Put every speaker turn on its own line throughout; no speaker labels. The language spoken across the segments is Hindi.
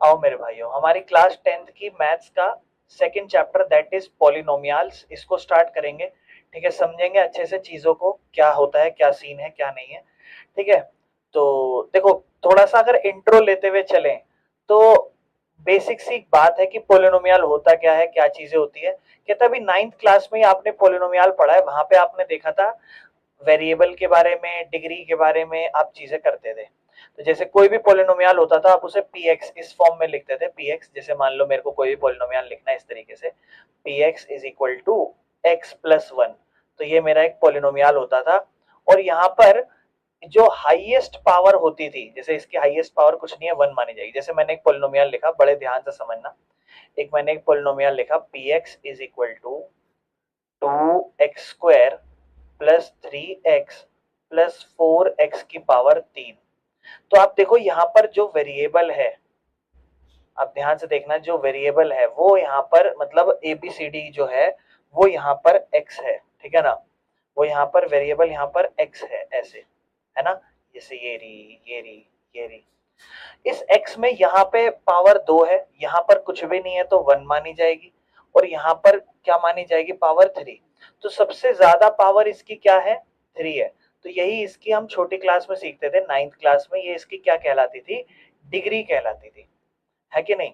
आओ मेरे भाइयों, हमारी क्लास 10th की मैथ्स का second chapter that is polynomials, इसको स्टार्ट करेंगे। ठीक है, समझेंगे अच्छे से चीजों को, क्या होता है, क्या सीन है, क्या नहीं है। ठीक है, तो देखो, थोड़ा सा अगर इंट्रो लेते हुए चलें तो बेसिक सी बात है कि पोलिनोमियल होता क्या है, क्या चीजें होती है। कहता अभी 9th क्लास में ही आपने पोलिनोमियल पढ़ा है, वहां पे आपने देखा था वेरिएबल के बारे में, डिग्री के बारे में आप चीजें करते थे। तो जैसे कोई भी पोलिनोमियल होता था, आप उसे px इस फॉर्म में लिखते थे। px जैसे मान लो मेरे को कोई भी पोलिनोमियल लिखना है इस तरीके से, px is equal to x plus one, तो ये मेरा एक पोलिनोमियल होता था। और यहाँ पर जो हाईएस्ट पावर होती थी, जैसे इसकी हाईएस्ट पावर कुछ नहीं है, वन मानी जाएगी। जैसे मैंने एक पोलिनोमियल लिखा, बड़े ध्यान से समझना, एक मैंने एक पोलिनोमियल लिखा px is equal to 2x² plus 3x plus 4x की पावर 3। तो आप देखो यहाँ पर जो वेरिएबल है, आप ध्यान से देखना, जो वेरिएबल है वो यहाँ पर मतलब ABCD जो है वो यहाँ पर x है। ठीक है ना, वो यहाँ पर वेरिएबल यहाँ पर x है, ऐसे है ना। जैसे ये रही, ये रही, ये रही। इस x में यहाँ पे पावर 2 है, यहाँ पर कुछ भी नहीं है तो 1 मानी जाएगी। और यहाँ पर क्या मानी जाएगी, पावर 3। तो सबसे ज्यादा पावर इसकी क्या है, 3 है। तो यही इसकी हम छोटी क्लास में सीखते थे, 9th क्लास में, ये इसकी क्या कहलाती थी, डिग्री कहलाती थी, है कि नहीं।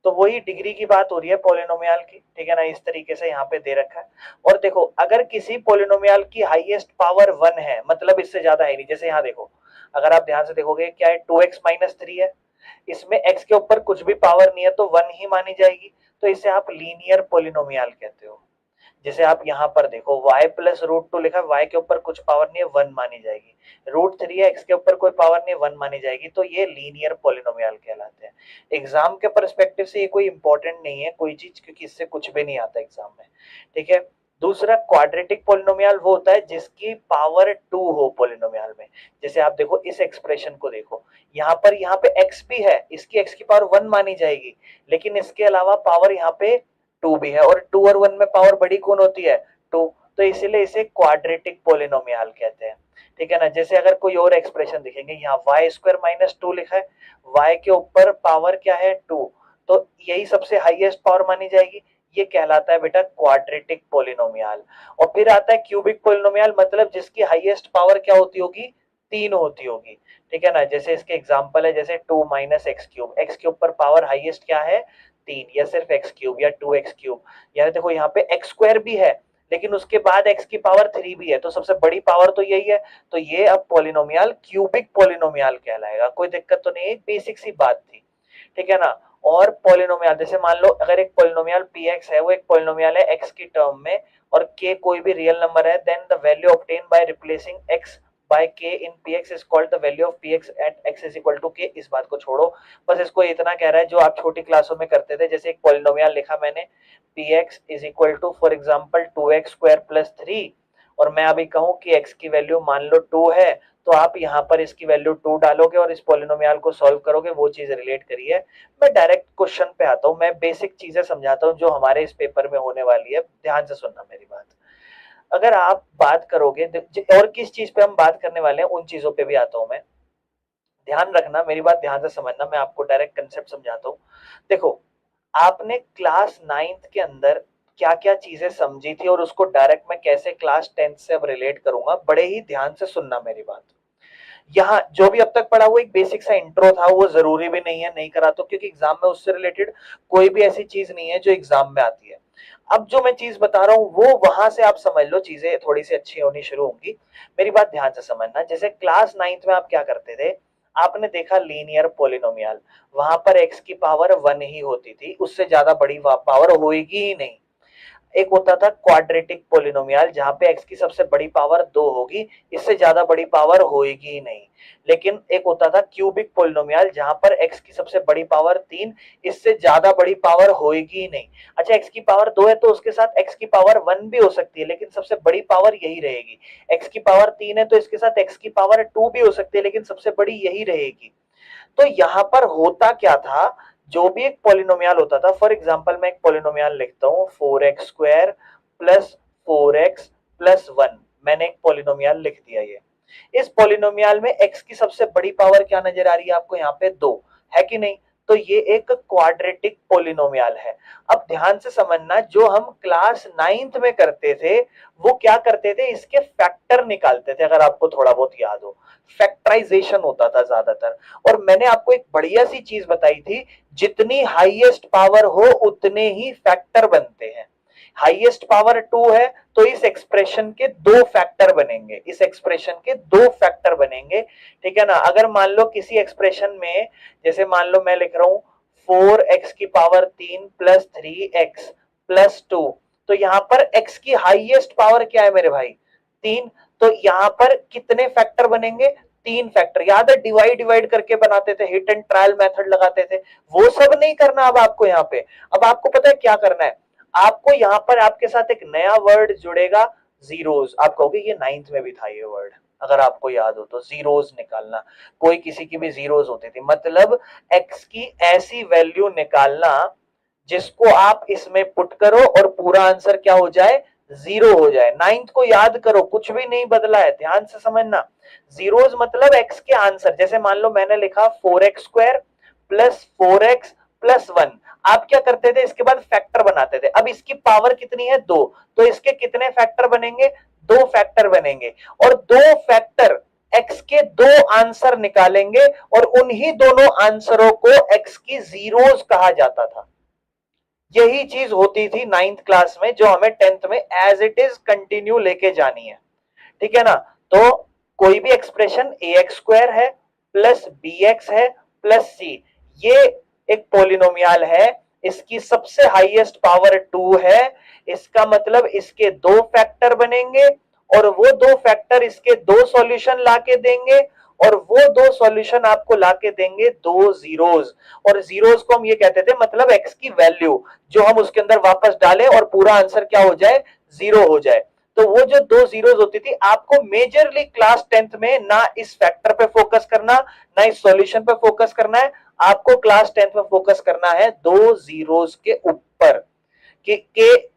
तो वही डिग्री की बात हो रही है पोलिनोमियल की। ठीक है ना, इस तरीके से यहाँ पे दे रखा है। और देखो, अगर किसी पोलिनोमियल की हाईएस्ट पावर 1 है, मतलब इससे ज्यादा है नहीं। जैसे यहाँ देखो, अगर आप ध्यान से देखोगे, क्या है, 2x-3 है, इसमें x के ऊपर कुछ भी पावर नहीं है तो 1 ही मानी जाएगी। तो इसे आप लीनियर पोलिनोमियल कहते हो। जैसे आप यहाँ पर देखो, y प्लस रूट टू लिखा है, y के ऊपर कुछ पावर नहीं है, 1 मानी जाएगी। √3 है, x के ऊपर कोई पावर नहीं है, 1 मानी जाएगी। तो ये लीनियर पोलिनोमियल कहलाते हैं। एग्जाम के परस्पेक्टिव से ये कोई इंपॉर्टेंट नहीं है कोई चीज, क्योंकि इससे कुछ भी नहीं आता एग्जाम में। ठीक है, दूसरा क्वाड्रेटिक पोलिनोमियल वो होता है जिसकी पावर 2 हो पोलिनोमियल में। जैसे आप देखो, इस एक्सप्रेशन को देखो, यहाँ पे x भी है, इसकी x की पावर 1 मानी जाएगी, लेकिन इसके अलावा पावर यहाँ पे 2 भी है, और 2 और 1 में पावर बड़ी कौन होती है, 2। तो इसीलिए इसे क्वाड्रेटिक पोलिनोमियल कहते हैं। ठीक है ना। जैसे अगर कोई और एक्सप्रेशन दिखेंगे, यहाँ y² - 2 लिखा है, y के ऊपर पावर क्या है, 2, तो यही सबसे हाईएस्ट पावर मानी जाएगी। ये कहलाता है बेटा क्वाड्रेटिक पोलिनोमियल। और फिर आता है क्यूबिक पोलिनोमियल, मतलब जिसकी हाईएस्ट पावर क्या होती होगी, 3 होती होगी। ठीक है ना। जैसे इसके एग्जांपल है, जैसे 2 - x³, x के ऊपर पावर हाईएस्ट क्या है, 3, या सिर्फ x³ या 2x³। यानी देखो, यहाँ पे x² भी है, लेकिन उसके बाद x की पावर 3 भी है, तो सबसे बड़ी पावर तो यही है। तो ये अब पोलिनोमियल क्यूबिक पोलिनोमियल कहलाएगा। कोई दिक्कत तो नहीं है, बेसिक सी बात थी। ठीक है ना। और पोलिनोमियल, जैसे मान लो अगर एक पोलिनोमियल px है, वो एक पोलिनोमियल है x की टर्म में, और k कोई भी रियल नंबर है, then the value obtain by replacing x by k in px is called the value of px at x is equal to k। इस बात को छोड़ो, बस इसको इतना कह रहा है जो आप छोटी क्लासों में करते थे। जैसे एक पोलिनोमियल लिखा मैंने, px is equal to for example 2x² plus 3, और मैं अभी कहूं कि x की वैल्यू मान लो 2 है, तो आप यहाँ पर इसकी वैल्यू 2 डालोगे और इस पोलिनोमियल को सॉल्व करोगे। वो चीज रिलेट करिए। मैं डायरेक्ट क्वेश्चन पे आता हूँ, मैं बेसिक चीजें समझाता हूँ जो हमारे इस पेपर में होने वाली है। ध्यान से सुनना मेरी बात। अगर आप बात करोगे, और किस चीज पे हम बात करने वाले हैं, उन चीजों पे भी आता हूं मैं। ध्यान रखना मेरी बात, ध्यान से समझना, मैं आपको डायरेक्ट कंसेप्ट समझाता हूँ। देखो, आपने क्लास 9th के अंदर क्या क्या चीजें समझी थी, और उसको डायरेक्ट मैं कैसे क्लास 10th से अब रिलेट करूंगा, बड़े ही ध्यान से सुनना मेरी बात। यहाँ जो भी अब तक पढ़ा वो एक बेसिक सा इंट्रो था, वो जरूरी भी नहीं है, नहीं करा तो, क्योंकि एग्जाम में उससे रिलेटेड कोई भी ऐसी चीज नहीं है जो एग्जाम में आती है। अब जो मैं चीज बता रहा हूँ वो वहां से आप समझ लो, चीजें थोड़ी सी अच्छी होनी शुरू होंगी। मेरी बात ध्यान से समझना। जैसे क्लास 9th में आप क्या करते थे, आपने देखा लीनियर पोलिनोमियल, वहां पर x की पावर 1 ही होती थी, उससे ज्यादा बड़ी पावर होगी ही नहीं। एक होता था क्वाड्रेटिक पोलिनोमियल, जहां पे x की सबसे बड़ी पावर 2 होगी, इससे ज्यादा बड़ी पावर होएगी ही नहीं। लेकिन एक होता था क्यूबिक पोलिनोमियल, जहां पर x की सबसे बड़ी पावर 3, इससे ज्यादा बड़ी पावर होएगी ही नहीं। अच्छा, x की पावर 2 है तो उसके साथ x की पावर 1 भी हो सकती है, लेकिन सबसे बड़ी पावर यही रहेगी। x की पावर 3 है तो इसके साथ x की पावर 2 भी हो सकती है, लेकिन सबसे बड़ी यही रहेगी। तो यहाँ पर होता क्या था, जो भी एक पॉलिनोमियल होता था, फॉर एग्जांपल मैं एक पॉलिनोमियल लिखता हूँ 4x² प्लस 4x प्लस 1, मैंने एक पॉलिनोमियल लिख दिया। ये इस पॉलिनोमियल में x की सबसे बड़ी पावर क्या नजर आ रही है आपको, यहाँ पे 2 है कि नहीं। तो ये एक क्वाड्रेटिक पोलिनोमियल है। अब ध्यान से समझना, जो हम क्लास 9th में करते थे वो क्या करते थे, इसके फैक्टर निकालते थे। अगर आपको थोड़ा बहुत याद हो, फैक्टराइजेशन होता था ज्यादातर। और मैंने आपको एक बढ़िया सी चीज बताई थी, जितनी हाईएस्ट पावर हो उतने ही फैक्टर बनते हैं। हाईएस्ट पावर 2 है तो इस एक्सप्रेशन के दो फैक्टर बनेंगे, इस एक्सप्रेशन के दो फैक्टर बनेंगे, ठीक है ना। अगर मान लो किसी एक्सप्रेशन में, जैसे मान लो मैं लिख रहा हूं 4x की पावर 3 प्लस 3x प्लस 2, तो यहां पर x की हाईएस्ट पावर क्या है मेरे भाई, 3। तो यहां पर कितने फैक्टर बनेंगे, 3 फैक्टर। याद है डिवाइड डिवाइड करके बनाते थे, हिट एंड ट्रायल मेथड लगाते थे, वो सब नहीं करना अब आपको यहाँ पे। अब आपको पता है क्या करना है, आपको यहां पर आपके साथ एक नया वर्ड जुड़ेगा, जीरोस। आप कहोगे ये 9th में भी था ये वर्ड, अगर आपको याद हो तो, जीरोस निकालना। कोई किसी की भी जीरोस होती थी, मतलब x की ऐसी वैल्यू निकालना जिसको आप इसमें पुट करो और पूरा आंसर क्या हो जाए, जीरो हो जाए। 9th को याद करो, कुछ भी नहीं बदला है, ध्यान से समझना। जीरोस मतलब x के आंसर। जैसे मान लो मैंने लिखा 4x square plus 4x plus 1, आप क्या करते थे, इसके बाद फैक्टर बनाते थे। अब इसकी पावर कितनी है, 2, तो इसके कितने फैक्टर बनेंगे, 2 फैक्टर बनेंगे। और 2 फैक्टर x के 2 आंसर निकालेंगे, और उन्हीं दोनों आंसरों को x की जीरोस कहा जाता था। यही चीज होती थी 9th क्लास में, जो हमें 10th में एज इट इज कंटिन्यू लेके जानी है, ठीक है ना। तो कोई भी एक्सप्रेशन ax स्क्वायर है प्लस bx है प्लस c, ये एक पोलिनोमियल है, इसकी सबसे हाईएस्ट पावर 2 है। इसका मतलब इसके दो फैक्टर बनेंगे, और वो दो फैक्टर इसके दो सॉल्यूशन लाके देंगे, और वो दो सॉल्यूशन आपको लाके देंगे दो जीरोस। और जीरोस को हम ये कहते थे, मतलब एक्स की वैल्यू जो हम उसके अंदर वापस डालें और पूरा आंसर क्या हो जाए, जीरो हो जाए। तो वो जो दो जीरोस होती थी, आपको मेजरली क्लास 10th में ना इस फैक्टर पे फोकस करना, ना इस सॉल्यूशन पे फोकस करना है, आपको क्लास 10th में फोकस करना है दो जीरोस के ऊपर, कि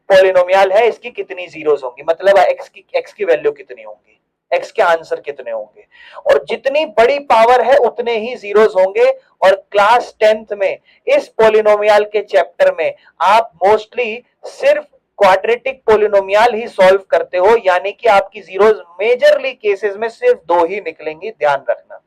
पॉलिनोमियल है, इसकी कितनी जीरोस होंगी, मतलब एक्स की वैल्यू कितनी होंगी, एक्स के आंसर कितने होंगे। और जितनी बड़ी पावर है उतने ही जीरोस होंगे। और क्लास 10th में इस पॉलिनोमियल के चैप्टर में आप मोस्टली सिर्फ क्वाड्रेटिक पोलिनोमियल ही सॉल्व करते हो, यानी कि आपकी जीरोस मेजरली केसेस में सिर्फ दो ही निकलेंगी, ध्यान रखना।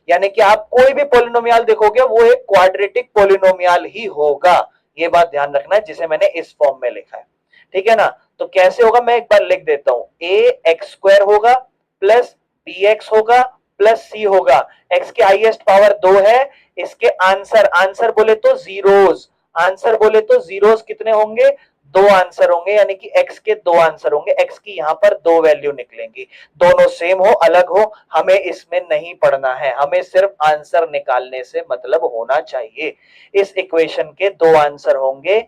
यानी कि आप कोई भी पोलिनोमियल देखोगे वो एक क्वाड्रेटिक पोलिनोमियल ही होगा, ये बात ध्यान रखना है, जिसे मैंने इस फॉर्म में लिखा है, ठीक है ना। तो कैसे होगा, मैं एक बार लिख देता हूं, a एक्स स्क्वायर होगा प्लस बी एक्स होगा प्लस सी होगा। x की हाईएस्ट पावर 2 है, इसके आंसर, आंसर बोले तो जीरोस, आंसर बोले तो जीरोस कितने होंगे, दो आंसर होंगे, यानी कि x के दो आंसर होंगे। x की यहां पर दो वैल्यू निकलेंगी, दोनों सेम हो अलग हो हमें इसमें नहीं पढ़ना है, हमें सिर्फ आंसर निकालने से मतलब होना चाहिए। इस इक्वेशन के दो आंसर होंगे,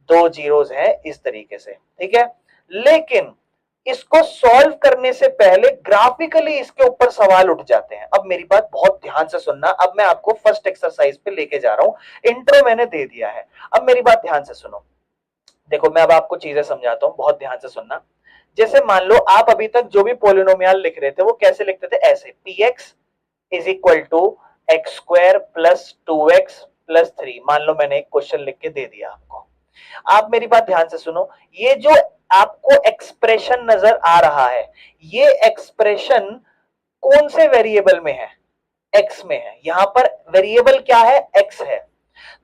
दो जीरोस हैं, इस तरीके से, ठीक है। लेकिन इसको सॉल्व करने से पहले ग्राफिकली इसके ऊपर सवाल उठ जाते हैं। अब मेरी बात बहुत ध्यान से सुनना, अब मैं आपको फर्स्ट एक्सरसाइज पे लेके जा रहा हूं, इंट्रो मैंने दे दिया है, अब मेरी बात ध्यान से सुनो। देखो मैं अब आपको चीजें समझाता हूं, बहुत ध्यान से सुनना। जैसे मान लो आप अभी तक जो भी पोलिनोमियल लिख रहे थे वो कैसे लिखते थे, ऐसे px is equal to x square plus 2x plus 3। मान लो मैंने एक क्वेश्चन लिख के दे दिया आपको, आप मेरी बात ध्यान से सुनो। ये जो आपको एक्सप्रेशन नजर आ रहा है, ये एक्सप्रेशन कौन से वेरिएबल में है, x में है। यहां पर वेरिएबल क्या है, x है।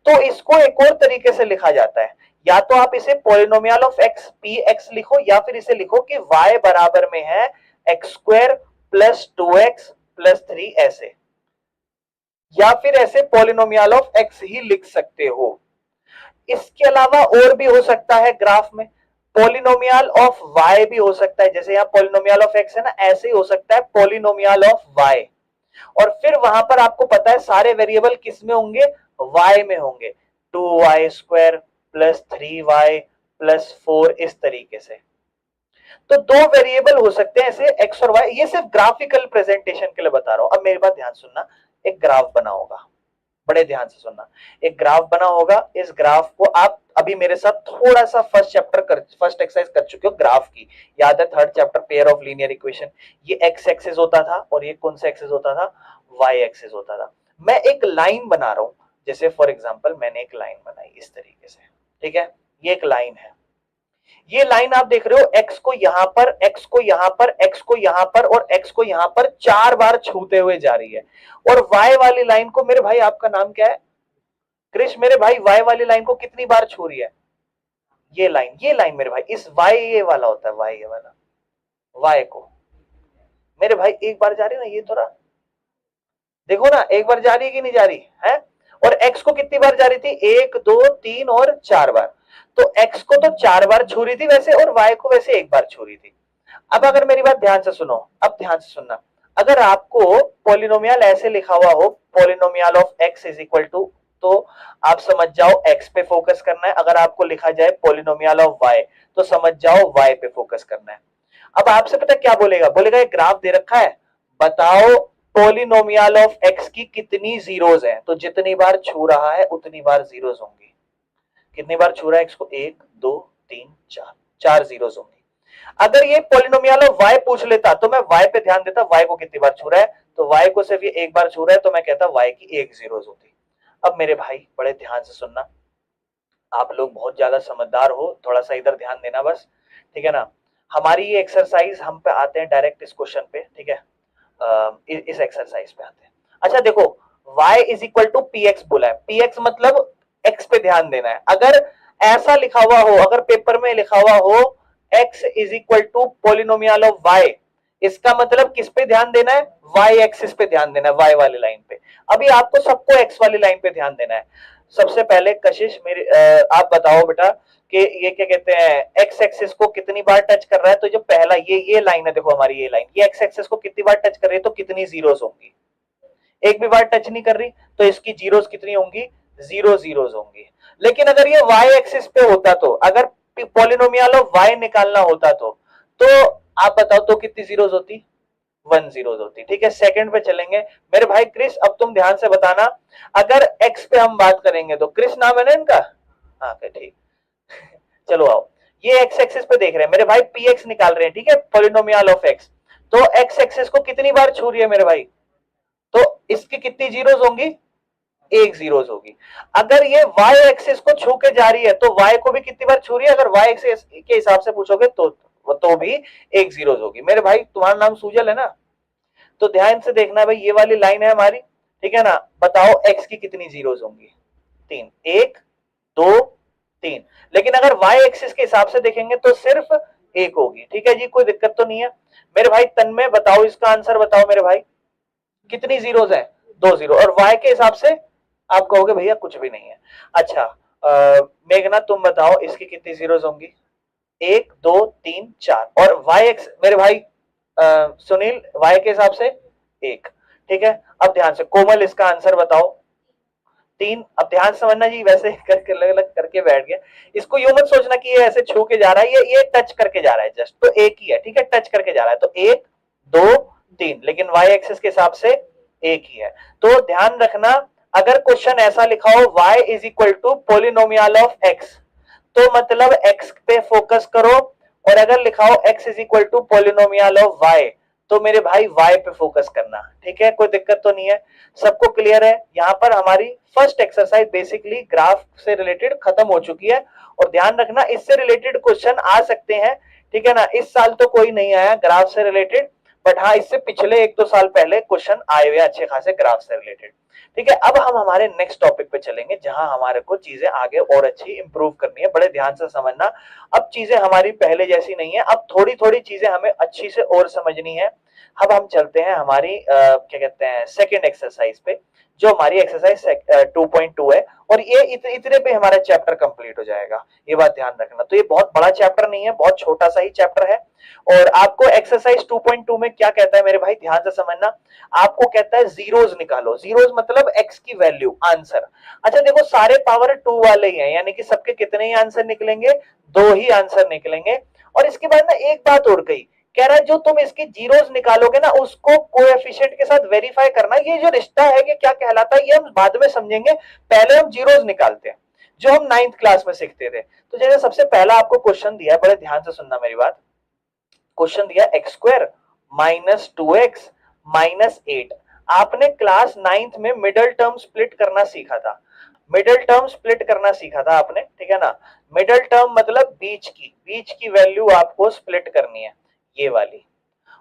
तो इसको एक और तरीके से लिखा जाता है, या तो आप इसे पॉलिनोमियल ऑफ x px लिखो, या फिर इसे लिखो कि y बराबर में है x square plus 2x plus 3, ऐसे, या फिर ऐसे पॉलिनोमियल ऑफ x ही लिख सकते हो। इसके अलावा और भी हो सकता है, ग्राफ में पॉलिनोमियल ऑफ y भी हो सकता है, जैसे यहाँ पॉलिनोमियल ऑफ x है ना, ऐसे ही हो सकता है पॉलिनोमियल ऑफ y। और फिर वहां पर आपको पता है सारे वेरिएबल किस में होंगे, y में होंगे, 2y square plus 3y plus 4, इस तरीके से। तो दो वेरिएबल हो सकते हैं ऐसे, x और y। ये सिर्फ ग्राफिकल प्रेजेंटेशन के लिए बता रहा हूं। अब मेरी बात ध्यान सुनना, एक ग्राफ बना होगा, बड़े ध्यान से सुनना, एक ग्राफ बना होगा। इस ग्राफ को आप अभी मेरे साथ थोड़ा सा फर्स्ट एक्सरसाइज कर चुके हो ग्राफ की, याद है, third chapter pair of linear equation. ये एक्स एक्सिस होता था और ये कौन सा एक्सिस होता था, वाई एक्सिस होता था। मैं एक लाइन बना रहा हूं, जैसे फॉर एग्जांपल मैंने एक लाइन बनाई इस तरीके से, ठीक है, ये एक लाइन है, ये लाइन आप देख रहे हो x को यहां पर, x को यहां पर, x को यहां पर और x को यहां पर 4 बार छूते हुए जा रही है। और y वाली लाइन को, मेरे भाई आपका नाम क्या है? कृष। मेरे भाई y वाली लाइन को कितनी बार छू रही है? ये लाइन मेरे भाई, इस y ये वाला होता है, y ये वाला, y को मेरे भाई एक बार जा रही है ना, ये तो रहा, देखो ना एक बार जा रही है कि नहीं जा रही है? और x को कितनी बार जा रही थी? 1 2 3 और 4 बार। तो x को तो 4 बार छू रही थी वैसे, और y को वैसे एक बार छू रही थी। अब अगर मेरी बात ध्यान से सुनो, अब ध्यान से सुनना, अगर आपको पॉलिनोमियल ऐसे लिखा हुआ हो, polynomial of x is equal to, तो आप समझ जाओ x पे फोकस करना है। अगर आपको लिखा जाए पॉलिनोमियल ऑफ y, तो समझ जाओ y पे फोकस करना है। अब आपसे पता क्या बोलेगा? बोलेगा एक ग्राफ दे रखा है, बताओ पॉलिनोमियल ऑफ x की कितनी जीरोज हैं। तो जितनी बार छू रहा है उतनी बार जीरोज होंगी। कितनी बार छू रहा है x को? 1 2 3 4, 4 जीरोज होंगी। अगर ये पॉलिनोमियल ऑफ y पूछ लेता तो मैं y पे ध्यान देता, y को कितनी बार छू रहा है, तो y को सिर्फ ये एक बार छू रहा है, तो मैं कहता y की एक जीरोज होती। अब मेरे भाई बड़े ध्यान से सुनना, आप लोग बहुत ज्यादा समझदार हो, थोड़ा सा इधर ध्यान देना बस, ठीक है ना। हमारी ये एक्सरसाइज, हम पे आते हैं डायरेक्ट इस क्वेश्चन पे, ठीक है, इस एक्सरसाइज पे आते हैं। अच्छा देखो, y is equal to p x बोला है, पी एक्स मतलब x पे ध्यान देना है। अगर ऐसा लिखा हुआ हो, अगर पेपर में लिखा हुआ हो x is equal to polynomial of y, इसका मतलब किस पे ध्यान देना है? y एक्सिस पे ध्यान देना है, y वाली लाइन पे। अभी आपको सबको x वाली लाइन पे ध्यान देना है। सबसे पहले कशिश मेरे आप बताओ बेटा कि ये क्या कहते हैं, एक्स एक्सिस को कितनी बार टच कर रहा है? तो जो पहला ये लाइन है, देखो हमारी ये लाइन, ये एक्स एक्सिस को कितनी बार टच कर रही है, तो कितनी जीरोस होंगी? एक भी बार टच नहीं कर रही, तो इसकी जीरोस कितनी होंगी? जीरो जीरोस होंगी। लेकिन अगर ये वाई एक्सिस पे होता, तो अगर पॉलिनोमियल ऑफ वाई निकालना होता, तो आप बताओ तो कितनी जीरोस होती? 1 जीरोस होती। ठीक है, सेकंड पे चलेंगे मेरे भाई क्रिस, अब तुम ध्यान से बताना, अगर एक्स पे हम बात करेंगे तो, क्रिस नाम है ना इनका? हाँ ठीक, चलो आओ, ये एक्स एक्सिस पे देख रहे हैं मेरे भाई, पी एक्स निकाल रहे हैं, ठीक है, पॉलिनोमियल ऑफ एक्स। तो एक्स एक्सिस को कितनी बार छू रही है मेरे भाई? तो इसकी कितनी जीरोस होंगी? एक जीरोस होगी। अगर ये y एक्सिस को छू के जा रही है, तो y को भी कितनी बार छू रही है? अगर y एक्सिस के हिसाब से पूछोगे तो भी एक जीरोस होगी। मेरे भाई तुम्हारा नाम सुजल है ना? तो ध्यान से देखना भाई, ये वाली लाइन है हमारी, ठीक है ना। बताओ x की कितनी जीरोस होंगी? 3, 1 2 3। लेकिन अगर y एक्सिस के हिसाब से देखेंगे तो सिर्फ एक होगी। ठीक है जी, कोई दिक्कत तो नहीं है मेरे भाई। तन्मय बताओ, इसका आंसर बताओ मेरे भाई, कितनी जीरोस है? 2 जीरो। और y के हिसाब से आप कहोगे भैया कुछ भी नहीं है। अच्छा मेघना तुम बताओ, इसकी कितनी जीरोस होंगी? 1 2 3 4। और y एक्स मेरे भाई सुनील, y के हिसाब से 1। ठीक है, अब ध्यान से कोमल इसका आंसर बताओ। 3। अब ध्यान समझना जी, वैसे करके अलग अलग करके बैठ गया, इसको यूं मत सोचना कि ये ऐसे छू के जा रहा है, ये टच करके जा रहा है जस्ट, तो एक ही है, ठीक है, टच करके जा रहा है, तो 1 2 3, लेकिन y एक्सिस के हिसाब से एक ही है। तो ध्यान रखना, अगर क्वेश्चन ऐसा लिखा हो y is equal to polynomial of x, तो मतलब x पे फोकस करो, और अगर लिखा हो x is equal to polynomial of y, तो मेरे भाई y पे फोकस करना। ठीक है, कोई दिक्कत तो नहीं है, सबको क्लियर है? यहाँ पर हमारी फर्स्ट एक्सरसाइज बेसिकली ग्राफ से रिलेटेड खत्म हो चुकी है। और ध्यान रखना, इससे रिलेटेड क्वेश्चन आ सकते हैं, ठीक है ना। इस साल तो कोई नहीं आया ग्राफ से रिलेटेड, बट हाँ इससे पिछले 1-2 साल पहले क्वेश्चन आए हुए अच्छे खासे ग्राफ से रिलेटेड। ठीक है, अब हम हमारे नेक्स्ट टॉपिक पे चलेंगे, जहां हमारे को चीजें आगे और अच्छी इंप्रूव करनी है। बड़े ध्यान से समझना, अब चीजें हमारी पहले जैसी नहीं है, अब थोड़ी थोड़ी चीजें हमें अच्छी से और समझनी है। अब हम चलते हैं हमारी क्या कहते हैं सेकेंड एक्सरसाइज पे, जो हमारी एक्सरसाइज 2.2 है, और ये इतने पे हमारा चैप्टर कंप्लीट हो जाएगा, ये बात ध्यान रखना। तो ये बहुत बड़ा चैप्टर नहीं है, बहुत छोटा सा ही चैप्टर है। और आपको एक्सरसाइज 2.2 में क्या कहता है मेरे भाई, ध्यान से समझना, आपको कहता है जीरोस निकालो। जीरोस मतलब x की वैल्यू, आंसर। अच्छा देखो, सारे पावर 2 वाले ही हैं, यानी कि सबके कितने ही आंसर निकलेंगे? 2 ही आंसर निकलेंगे। और इसके बाद ना एक बात और कही, कह रहा है जो तुम इसके जीरोस निकालोगे ना, उसको कोएफिशिएंट के साथ वेरीफाई करना। ये जो रिश्ता है कि क्या कहलाता है, ये हम बाद में समझेंगे, पहले हम जीरोस निकालते हैं, जो हम 9th क्लास में सीखते थे। तो जैसे सबसे पहला आपको क्वेश्चन दिया है, बड़े ध्यान से सुनना मेरी बात। क्वेश्चन दिया x square minus 2x minus 8। आपने क्लास 9th में मिडल टर्म स्प्लिट करना सीखा था। मिडिल टर्म स्प्लिट करना सीखा था आपने, ठीक है ना। मिडिल टर्म मतलब बीच की वैल्यू आपको स्प्लिट करनी है, ये वाली।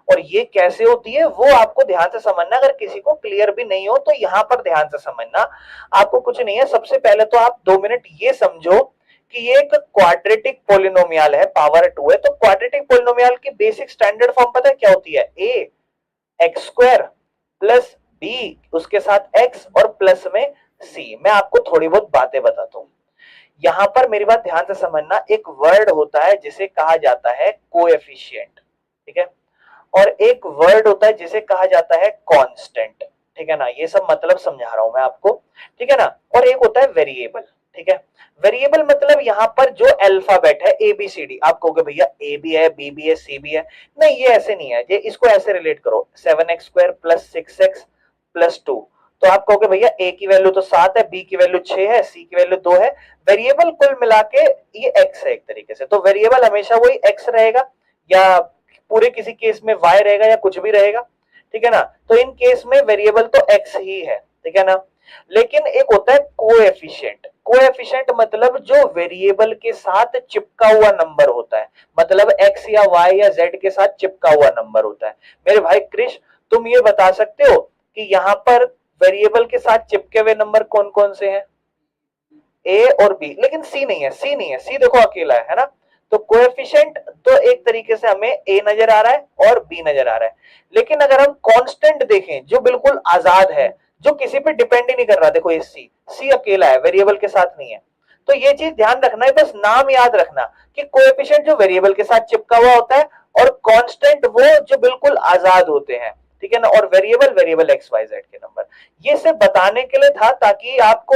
और ये कैसे होती है वो आपको ध्यान से समझना, अगर किसी को क्लियर भी नहीं हो तो यहां पर ध्यान से समझना। आपको कुछ नहीं है, सबसे पहले तो आप 2 मिनट ये समझो कि ये एक क्वाड्रेटिक पोलिनोमियल है, पावर 2 है। तो क्वाड्रेटिक पोलिनोमियल की बेसिक स्टैंडर्ड फॉर्म पता है क्या होती है? A X square plus B उसके साथ एक्स और प्लस में सी। मैं आपको थोड़ी बहुत बातें बताता हूं। यहां पर मेरी बात ध्यान से समझना, एक वर्ड होता है जिसे कहा जाता है कोएफिशिएंट, ठीक है, और एक वर्ड होता है जिसे कहा जाता है कांस्टेंट, ठीक है ना। ये सब मतलब समझा रहा हूं मैं आपको, ठीक है ना। और एक होता है वेरिएबल, ठीक है। वेरिएबल मतलब यहाँ पर जो अल्फाबेट है ए बी सी डी, आप कहोगे भैया ए भी है, बी भी है, सी भी है, नहीं ये ऐसे नहीं है। ये इसको ऐसे रिलेट करो, 7x² प्लस 6x प्लस 2। तो आप कहोगे भैया ए की वैल्यू तो 7 है, बी की वैल्यू 6 है, सी की वैल्यू 2 है। वेरिएबल कुल मिला के ये एक्स है एक तरीके से। तो वेरिएबल हमेशा वही एक्स रहेगा, या पूरे किसी केस में y रहेगा, या कुछ भी रहेगा, ठीक है ना। तो इन केस में वेरिएबल तो x ही है, ठीक है ना। लेकिन एक होता है कोएफिशिएंट। कोएफिशिएंट मतलब जो वेरिएबल के साथ चिपका हुआ नंबर होता है, मतलब x या y या z के साथ चिपका हुआ नंबर होता है। मेरे भाई क्रिश, तुम ये बता सकते हो कि यहाँ पर वेरिएबल के साथ चिपके हुए नंबर कौन कौन से हैं? ए और बी, लेकिन सी नहीं है। सी नहीं है, सी देखो अकेला है ना। तो कोएफिशिएंट तो एक तरीके से हमें ए नजर आ रहा है और बी नजर आ रहा है। लेकिन अगर हम कांस्टेंट देखें जो बिल्कुल आजाद है, जो किसी पे डिपेंड ही नहीं कर रहा, देखो ये सी, सी अकेला है, वेरिएबल के साथ नहीं है। तो ये चीज ध्यान रखना है, बस नाम याद रखना कि कोएफिशिएंट जो वेरिएबल के साथ चिपका हुआ होता है, और कांस्टेंट वो जो बिल्कुल आजाद होते हैं, ठीक है ना। और variable variable x y z के नंबर। ये सिर्फ बताने के लिए था ताकि आपको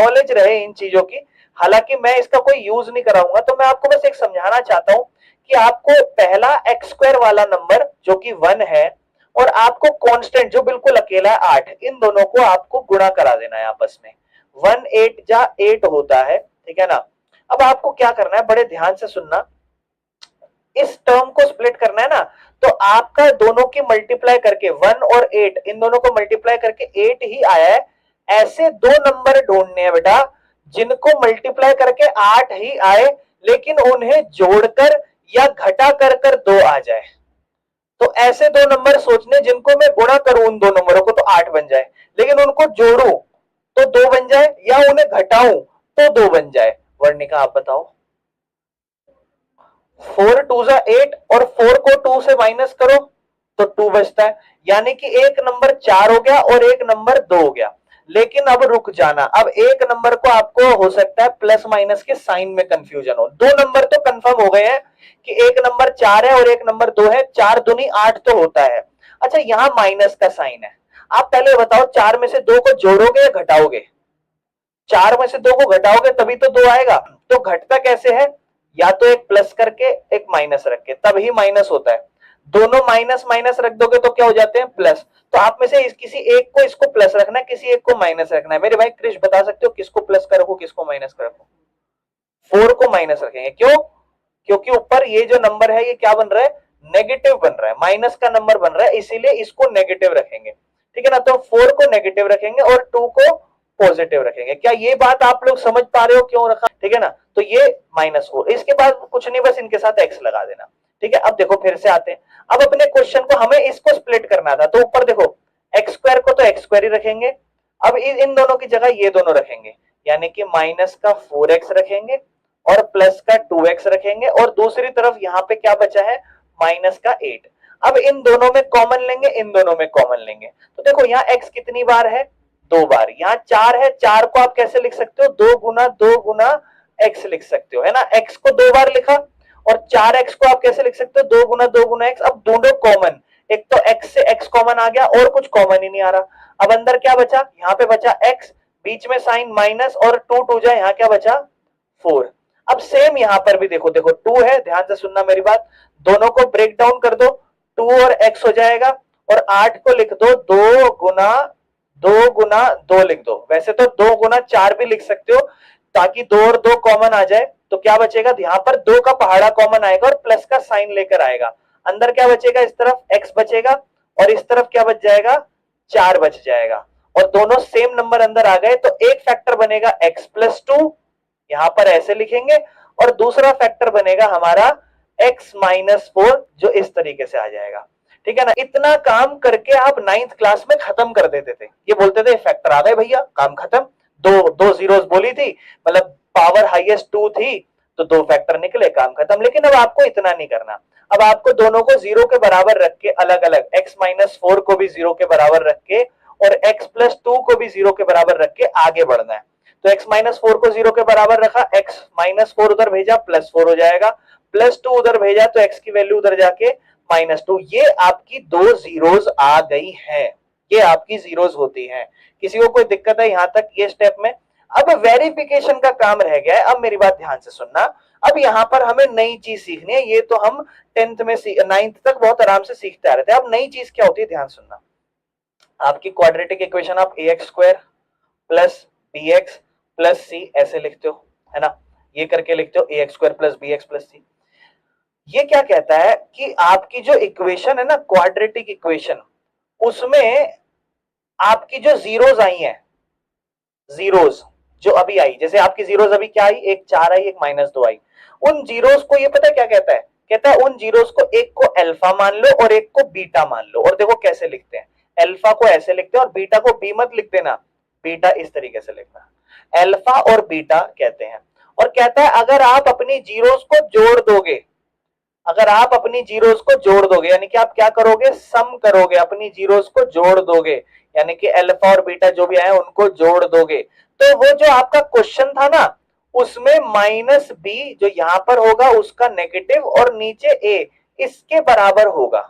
नॉलेज रहे इन चीजों की। हालांकि मैं इसका कोई यूज नहीं कराऊंगा, तो मैं आपको बस एक समझाना चाहता हूं कि आपको पहला x² वाला नंबर जो कि 1 है, और आपको कांस्टेंट जो बिल्कुल अकेला है 8, इन दोनों को आपको गुणा करा देना है आपस में। 1 8 जा 8 होता है, ठीक है ना। अब आपको क्या करना है, बड़े ध्यान से सुनना, इस टर्म को स्प्लिट करना है ना। तो आपका दोनों की मल्टीप्लाई करके 1 और 8, इन दोनों को मल्टीप्लाई करके 8 ही आया है। ऐसे दो नंबर ढूंढने हैं बेटा जिनको मल्टीप्लाई करके 8 ही आए, लेकिन उन्हें जोड़कर या घटा कर कर 2 आ जाए। तो ऐसे दो नंबर सोचने जिनको मैं गुणा करूं उन दो नंबरों को तो 8 बन जाए, लेकिन उनको जोड़ू तो 2 बन जाए, या उन्हें घटाऊं तो 2 बन जाए। वर्णिका आप बताओ। 4 2 जा 8, और 4 को 2 से माइनस करो तो 2 बचता है। यानी कि एक नंबर 4 हो गया और एक नंबर 2 हो गया। लेकिन अब रुक जाना, अब एक नंबर को आपको हो सकता है प्लस माइनस के साइन में कंफ्यूजन हो। दो नंबर तो कंफर्म हो गए हैं कि एक नंबर 4 है और एक नंबर 2 है, 4 दूनी 8 तो होता है। अच्छा यहां माइनस का साइन है, आप पहले बताओ 4 में से 2 को जोड़ोगे या घटाओगे? 4 में से 2 को घटाओगे तभी तो 2 आएगा। तो घटता कैसे है? या तो एक प्लस करके एक माइनस रख के, तब ही माइनस होता है। दोनों माइनस माइनस रख दोगे तो क्या हो जाते हैं? प्लस। तो आप में से किसी एक को इसको प्लस रखना है, किसी एक को माइनस रखना है। मेरे भाई क्रिश बता सकते हो किसको प्लस का रखो किसको माइनस का रखो? 4 को माइनस रखेंगे। क्यों? क्योंकि ऊपर ये जो नंबर है ये क्या बन रहा है? नेगेटिव बन रहा है, माइनस का नंबर बन रहा है, इसीलिए इसको नेगेटिव रखेंगे, ठीक है ना। तो 4 को नेगेटिव रखेंगे और 2 को पॉजिटिव रखेंगे। क्या ये बात आप लोग समझ पा रहे हो क्यों रखा, ठीक है ना। तो ये -4, इसके बाद कुछ नहीं, बस इनके साथ x लगा देना, ठीक है। अब देखो फिर से आते हैं, अब अपने क्वेश्चन को हमें इसको स्प्लिट करना था। तो ऊपर देखो x² को तो x² ही रखेंगे, अब इन दोनों की जगह ये दोनों रखेंगे, यानी कि माइनस का 4x रखेंगे और प्लस का 2x रखेंगे, और दूसरी तरफ यहाँ पे क्या बचा है? माइनस का 8। अब इन दोनों में कॉमन लेंगे, इन दोनों में कॉमन लेंगे। तो देखो यहाँ x कितनी बार है? 2 बार। यहाँ 4 है, 4 को आप कैसे लिख सकते हो? 2 गुना x लिख सकते हो, है ना। x को 2 बार लिखा, और 4x को आप कैसे लिख सकते हो? 2 गुना x। अब दोनों कॉमन, एक तो x से x कॉमन आ गया और कुछ कॉमन ही नहीं आ रहा। अब अंदर क्या बचा? यहाँ पे बचा x, बीच में साइन माइनस, और 2 2 जा, यहाँ क्या बचा? 4। अब सेम यहां पर भी देखो, देखो 2 है, ध्यान से सुनना मेरी बात, दोनों को ब्रेक डाउन कर दो, 2 और x हो जाएगा, और 8 को लिख दो 2 गुना 2 लिख दो। वैसे तो 2 गुना 4 भी लिख सकते हो, ताकि 2 और 2 कॉमन आ जाए। तो क्या बचेगा? यहाँ पर 2 का पहाड़ा कॉमन आएगा और प्लस का साइन लेकर आएगा। अंदर क्या बचेगा? इस तरफ x बचेगा, और इस तरफ क्या बच जाएगा? 4 बच जाएगा। और दोनों सेम नंबर अंदर आ गए तो एक फैक्टर बनेगा x प्लस 2, यहां पर ऐसे लिखेंगे, और दूसरा फैक्टर बनेगा हमारा x माइनस 4 जो इस तरीके से आ जाएगा। ठीक है ना, इतना काम करके आप 9th क्लास में खत्म कर देते थे। ये बोलते थे फैक्टर आ गए भैया, काम खत्म। दो दो जीरोस बोली थी, मतलब पावर हाईएस्ट 2 थी तो दो फैक्टर निकले, काम खत्म। लेकिन अब आपको इतना नहीं करना, अब आपको दोनों को जीरो के बराबर रख के अलग अलग, x माइनस 4 को भी जीरो के बराबर रख के और x प्लस 2 को भी जीरो के बराबर रख के आगे बढ़ना है। तो x माइनस 4 को जीरो के बराबर रखा, x माइनस 4 उधर भेजा प्लस 4 हो जाएगा, प्लस 2 उधर भेजा तो x की वैल्यू उधर जाके माइनस 2। ये आपकी दो जीरोस आ गई है, ये आपकी जीरोस होती हैं। किसी को कोई दिक्कत है यहां तक ये स्टेप में? अब वेरिफिकेशन का काम रह गया है। अब मेरी बात ध्यान से सुनना, अब यहां पर हमें नई चीज सीखनी है। ये तो हम 10th में 9th तक बहुत आराम से सीखते आ रहे थे। अब नई चीज क्या होती है, ध्यान सुनना। आपकी क्वाड्रेटिक इक्वेशन आप ax square plus bx plus c ऐसे लिखते हो, है ना, ये करके लिखते हो ax square plus bx plus c। ये क्या कहता है कि आपकी जो इक्वेशन है ना, क्वाड्रेटिक इक्वेशन, उसमें आपकी जो जीरोस आई हैं, जीरोस जो अभी आई, जैसे आपकी जीरोस अभी क्या आई, एक 4 आई, एक माइनस 2 आई, उन जीरोस को ये पता है क्या कहता है? कहता है उन जीरोस को एक को अल्फा मान लो और एक को बीटा मान लो। और देखो कैसे लिखते हैं, अल्फा को ऐसे लिखते हैं और बीटा को बी मत लिख देना, बीटा इस तरीके से लिखना, अल्फा और बीटा कहते हैं। और कहता है अगर आप अपनी जीरोस को जोड़ दोगे, अगर आप अपनी जीरोस को जोड़ दोगे, यानी कि आप क्या करोगे, सम करोगे, अपनी जीरोस को जोड़ दोगे, यानी कि अल्फा और बीटा जो भी आए उनको जोड़ दोगे, तो वो जो आपका क्वेश्चन था ना, उसमें माइनस बी जो यहां पर होगा उसका नेगेटिव और नीचे ए इसके बराबर होगा।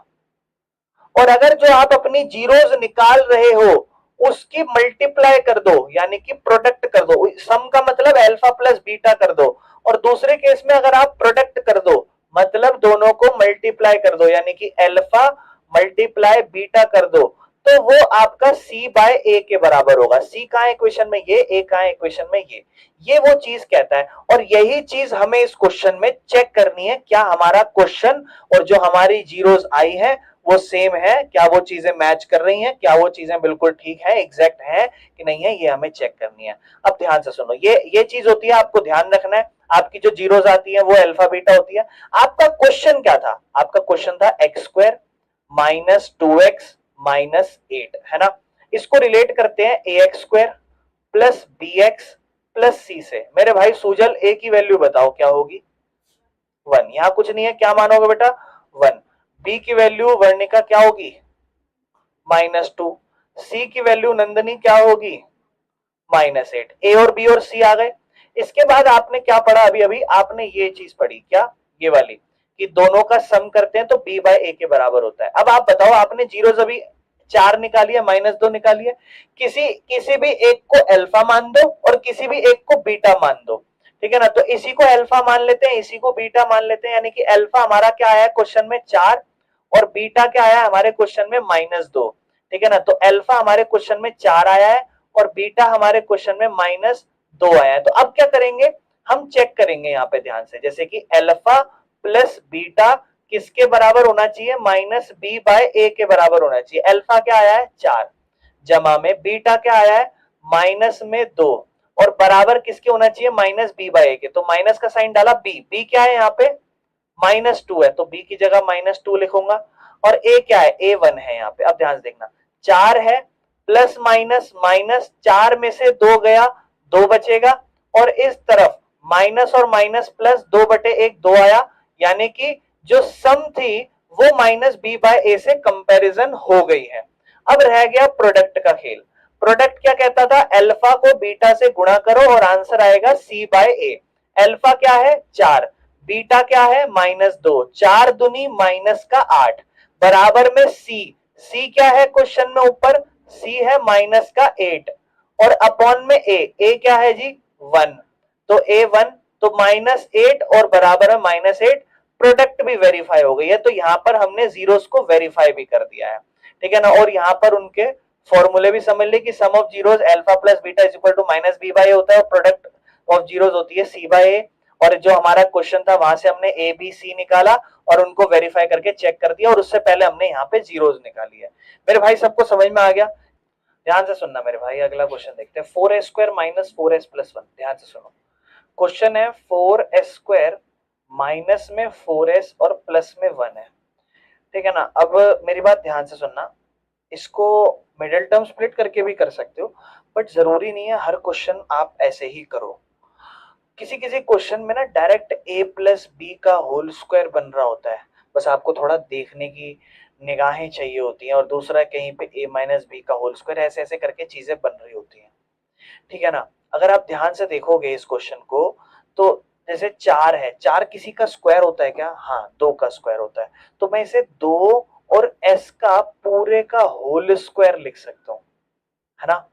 और अगर जो आप अपनी जीरोस निकाल रहे हो उसकी मल्टीप्लाई कर दो, यानी कि प्रोडक्ट कर दो, सम का मतलब अल्फा प्लस बीटा कर दो, और दूसरे केस में अगर आप प्रोडक्ट कर दो मतलब दोनों को मल्टीप्लाई कर दो, यानी कि अल्फा मल्टीप्लाई बीटा कर दो, तो वो आपका c बाय a के बराबर होगा। c कहां है इक्वेशन में, ये, a कहां है इक्वेशन में, ये वो चीज कहता है। और यही चीज हमें इस क्वेश्चन में चेक करनी है, क्या हमारा क्वेश्चन और जो हमारी जीरोस आई है वो सेम है, क्या वो चीजें मैच कर रही हैं, क्या वो चीजें बिल्कुल ठीक है, एग्जैक्ट है कि नहीं है, ये हमें चेक करनी है। अब ध्यान से सुनो, ये चीज होती है, आपको ध्यान रखना है। आपकी जो जीरोस आती है वो अल्फा बीटा होती है। आपका क्वेश्चन क्या था, आपका क्वेश्चन था x square minus 2x minus 8, है ना। इसको रिलेट करते हैं A X square plus B X plus C से। मेरे भाई सुजल ए की वैल्यू बताओ क्या होगी, 1। यहां कुछ नहीं है, क्या मानोगे बेटा, 1। बी की वैल्यू वर्णिका क्या होगी, माइनस 2। सी की वैल्यू नंदनी क्या होगी, माइनस 8। ए और बी और सी आ गए। इसके बाद आपने क्या पढ़ा, अभी अभी आपने ये चीज पढ़ी, क्या, ये वाली, कि दोनों का सम करते हैं तो b बाय a के बराबर होता है। अब आप बताओ, आपने जीरोस अभी 4 निकाली है, माइनस 2 निकाली है, किसी भी एक को अल्फा मान दो और किसी भी एक को बीटा मान दो, ठीक है ना। तो इसी को अल्फा मान लेते हैं, इसी को बीटा मान लेते हैं, यानी कि अल्फा हमारा क्या आया है क्वेश्चन में 4 और बीटा क्या आया हमारे क्वेश्चन में -2, ठीक है ना। तो अल्फा हमारे क्वेश्चन में 4 आया है और बीटा हमारे क्वेश्चन में -2 आया है। तो अब क्या करेंगे, हम चेक करेंगे यहाँ पे ध्यान से, जैसे कि अल्फा प्लस बीटा किसके बराबर होना चाहिए, माइनस बी बाय ए के बराबर होना चाहिए। अल्फा क्या आया है 4 जमा में बीटा क्या आया है माइनस में 2 और बराबर किसके होना चाहिए, माइनस बी बाय ए के। तो माइनस का साइन डाला, बी क्या है यहाँ पे -2 है, तो बी की जगह -2 लिखूंगा। और ए क्या है, A1 है यहाँ पे। अब ध्यान से देखना, 4 है प्लस माइनस माइनस, 4 में से 2 गया, 2 बचेगा, और इस तरफ माइनस और माइनस प्लस 2/1 2 आया, यानी कि जो सम थी वो माइनस बी बाय ए से कंपैरिजन हो गई है। अब रह गया प्रोडक्ट का खेल। प्रोडक्ट क्या कहता था, अल्फा को बीटा से गुणा करो और आंसर आएगा c बाय ए। अल्फा क्या है 4, बीटा क्या है -2, 4 दूनी माइनस का 8 बराबर में सी क्या है क्वेश्चन में ऊपर, सी है माइनस का 8 और अपॉन में ए क्या है जी 1, तो A1, तो -8 और बराबर में -8, प्रोडक्ट भी वेरीफाई हो गई है। तो यहां पर हमने जीरोस को वेरीफाई भी कर दिया है, ठीक है ना। और यहां पर उनके फॉर्मूले भी समझ ले कि sum of zeros alpha plus beta is equal to minus B by A होता है और प्रोडक्ट ऑफ जीरोस होती है सी बाय ए। और जो हमारा क्वेश्चन था वहां से हमने ए बी सी निकाला और उनको वेरीफाई करके चेक कर दिया, और उससे पहले हमने यहाँ पे जीरोस निकाली है। मेरे भाई सबको समझ में आ गया। ध्यान से सुनना मेरे भाई, अगला क्वेश्चन देखते हैं। 4a² minus 4s+1। ध्यान से सुनो, क्वेश्चन है 4s² माइनस में 4s और प्लस में 1 है, ठीक है ना। अब मेरी बात ध्यान से सुनना, इसको मिडिल टर्म स्प्लिट करके भी कर सकते हो, बट जरूरी नहीं है हर क्वेश्चन आप ऐसे ही करो। किसी किसी क्वेश्चन में ना डायरेक्ट a+b का होल स्क्वायर बन रहा होता है, बस आपको थोड़ा देखने की निगाहें चाहिए होती हैं, और दूसरा कहीं पे a-b का होल स्क्वायर, ऐसे ऐसे करके चीजें बन रही होती हैं, ठीक है ना। अगर आप ध्यान से देखोगे इस क्वेश्चन को, तो जैसे 4 है, 4 किसी का स्क्वायर होता है क्या? हाँ, 2 का स्क्वायर होता है, तो मैं इसे 2 और s का पूरे का होल स्क्वायर लिख सकता हूँ, है ना।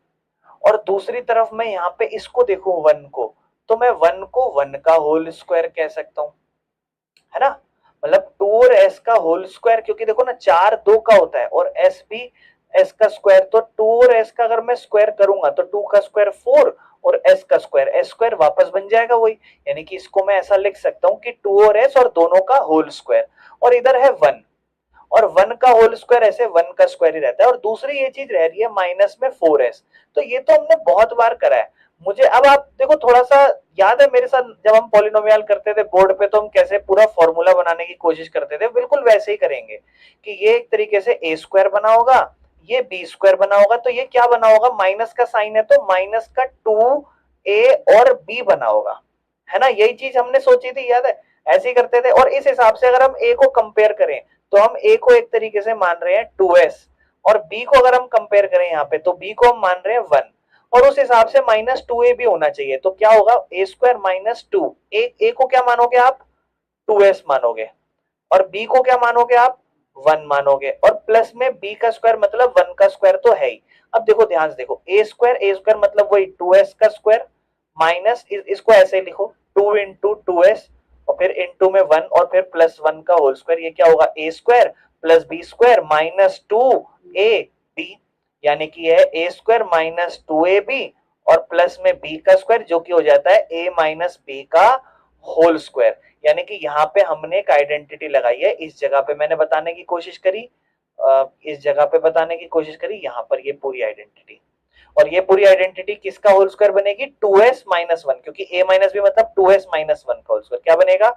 और दूसरी तरफ मैं यहाँ पे इसको देखूं 1 को, तो मैं 1 को 1 का होल स्क्वायर कह सकता हूँ, है ना। मतलब 2 और s का होल स्क्वायर, क्योंकि देखो ना 4 2 का होता है और s भी s का स्क्वायर, तो 2 और s का अगर मैं स्क्वायर करूंगा तो 2 का स्क्वायर 4 और s का स्क्वायर s स्क्वायर वापस बन जाएगा वही, यानी कि इसको मैं ऐसा लिख सकता हूँ कि 2 और s और दोनों का होल स्क्वायर, और इधर है 1, और 1 का होल स्क्वायर ऐसे 1 का स्क्वायर ही रहता है, और दूसरी ये चीज रह रही है माइनस में 4s। तो ये तो हमने बहुत बार करा है। मुझे अब आप देखो थोड़ा सा याद है मेरे साथ जब हम पॉलिनोमियल करते थे बोर्ड पे, तो हम कैसे पूरा फॉर्मूला बनाने की कोशिश करते थे, बिल्कुल वैसे ही करेंगे कि ये एक तरीके से a स्क्वायर बना होगा, ये b स्क्वायर बना होगा, तो ये क्या बना होगा, माइनस का साइन है तो माइनस का 2a और b बना होगा, है ना। यही चीज हमने सोची थी, याद है, ऐसे ही करते थे। और इस हिसाब से अगर हम a को कंपेयर करें, तो हम a को एक तरीके से मान रहे हैं 2s, और b को अगर हम कंपेयर करें यहाँ पे, तो b को हम मान रहे हैं 1, और उस हिसाब से -2a भी होना चाहिए, तो क्या होगा, a² माइनस 2, a को क्या मानोगे आप, 2s मानोगे, और b को क्या मानोगे आप, 1 मानोगे, और प्लस में b का स्क्वायर मतलब 1 का स्क्वायर तो है ही। अब देखो ध्यान से देखो, a² मतलब वही 2s का स्क्वायर, माइनस इसको ऐसे लिखो 2 इंटू 2s, और फिर इंटू में 1, और फिर प्लस 1 का होल स्क्वायर, ये क्या होगा, a² plus b² minus 2ab, यानी कि यह a² माइनस 2ab और प्लस में b का स्क्वायर, जो कि हो जाता है a माइनस b का होल स्क्वायर। यानी कि यहाँ पे हमने एक आइडेंटिटी लगाई है, इस जगह पे मैंने बताने की कोशिश करी, इस जगह पे बताने की कोशिश करी, यहाँ पर ये पूरी आइडेंटिटी, और ये पूरी आइडेंटिटी किसका होल स्क्वायर बनेगी, 2s माइनस 1, क्योंकि a माइनस बी मतलब 2s माइनस 1 का होल स्क्वायर, क्या बनेगा,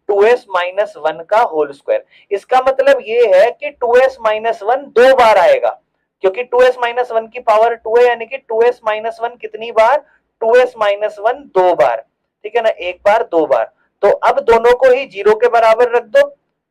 2s माइनस 1 का होल स्क्वायर। इसका मतलब ये है कि 2s माइनस 1 दो बार आएगा, क्योंकि 2s माइनस 1 की पावर 2 है, यानी कि 2s माइनस 1 कितनी बार, 2s माइनस 1 दो बार, ठीक है ना, एक बार दो बार। तो अब दोनों को ही जीरो के बराबर रख दो,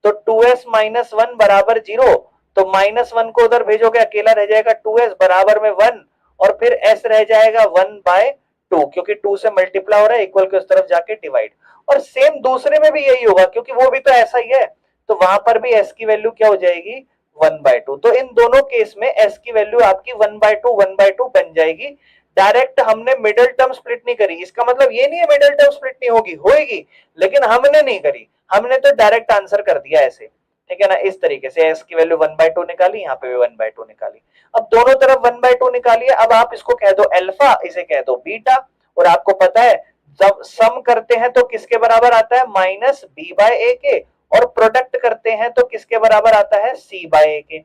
तो 2s माइनस 1 बराबर जीरो, तो -1 को उधर भेजोगे अकेला रह जाएगा 2s बराबर में 1, और फिर s रह जाएगा 1/2, क्योंकि 2 से मल्टीप्लाई हो रहा है, इक्वल के उस तरफ जाके डिवाइड। और सेम दूसरे में भी यही होगा, क्योंकि वो भी तो ऐसा ही है, तो वहां पर भी s की वैल्यू क्या हो जाएगी, 1/2। तो इन दोनों केस में s की वैल्यू आपकी 1/2 बन जाएगी। डायरेक्ट हमने मिडिल टर्म स्प्लिट नहीं करी, इसका मतलब ये नहीं है मिडिल टर्म स्प्लिट नहीं होगी, होगी, लेकिन हमने नहीं करी, हमने तो डायरेक्ट आंसर कर दिया ऐसे, ठीक है ना। इस तरीके से s की वैल्यू 1/2 निकाली, यहाँ पे भी 1/2 निकाली। अब दोनों तरफ 1/2 निकालिए, अब आप इसको कह दो अल्फा, इसे कह दो बीटा, और आपको पता है जब सम करते हैं तो किसके बराबर आता है, माइनस b/a के, और प्रोडक्ट करते हैं तो किसके बराबर आता है, c/a के।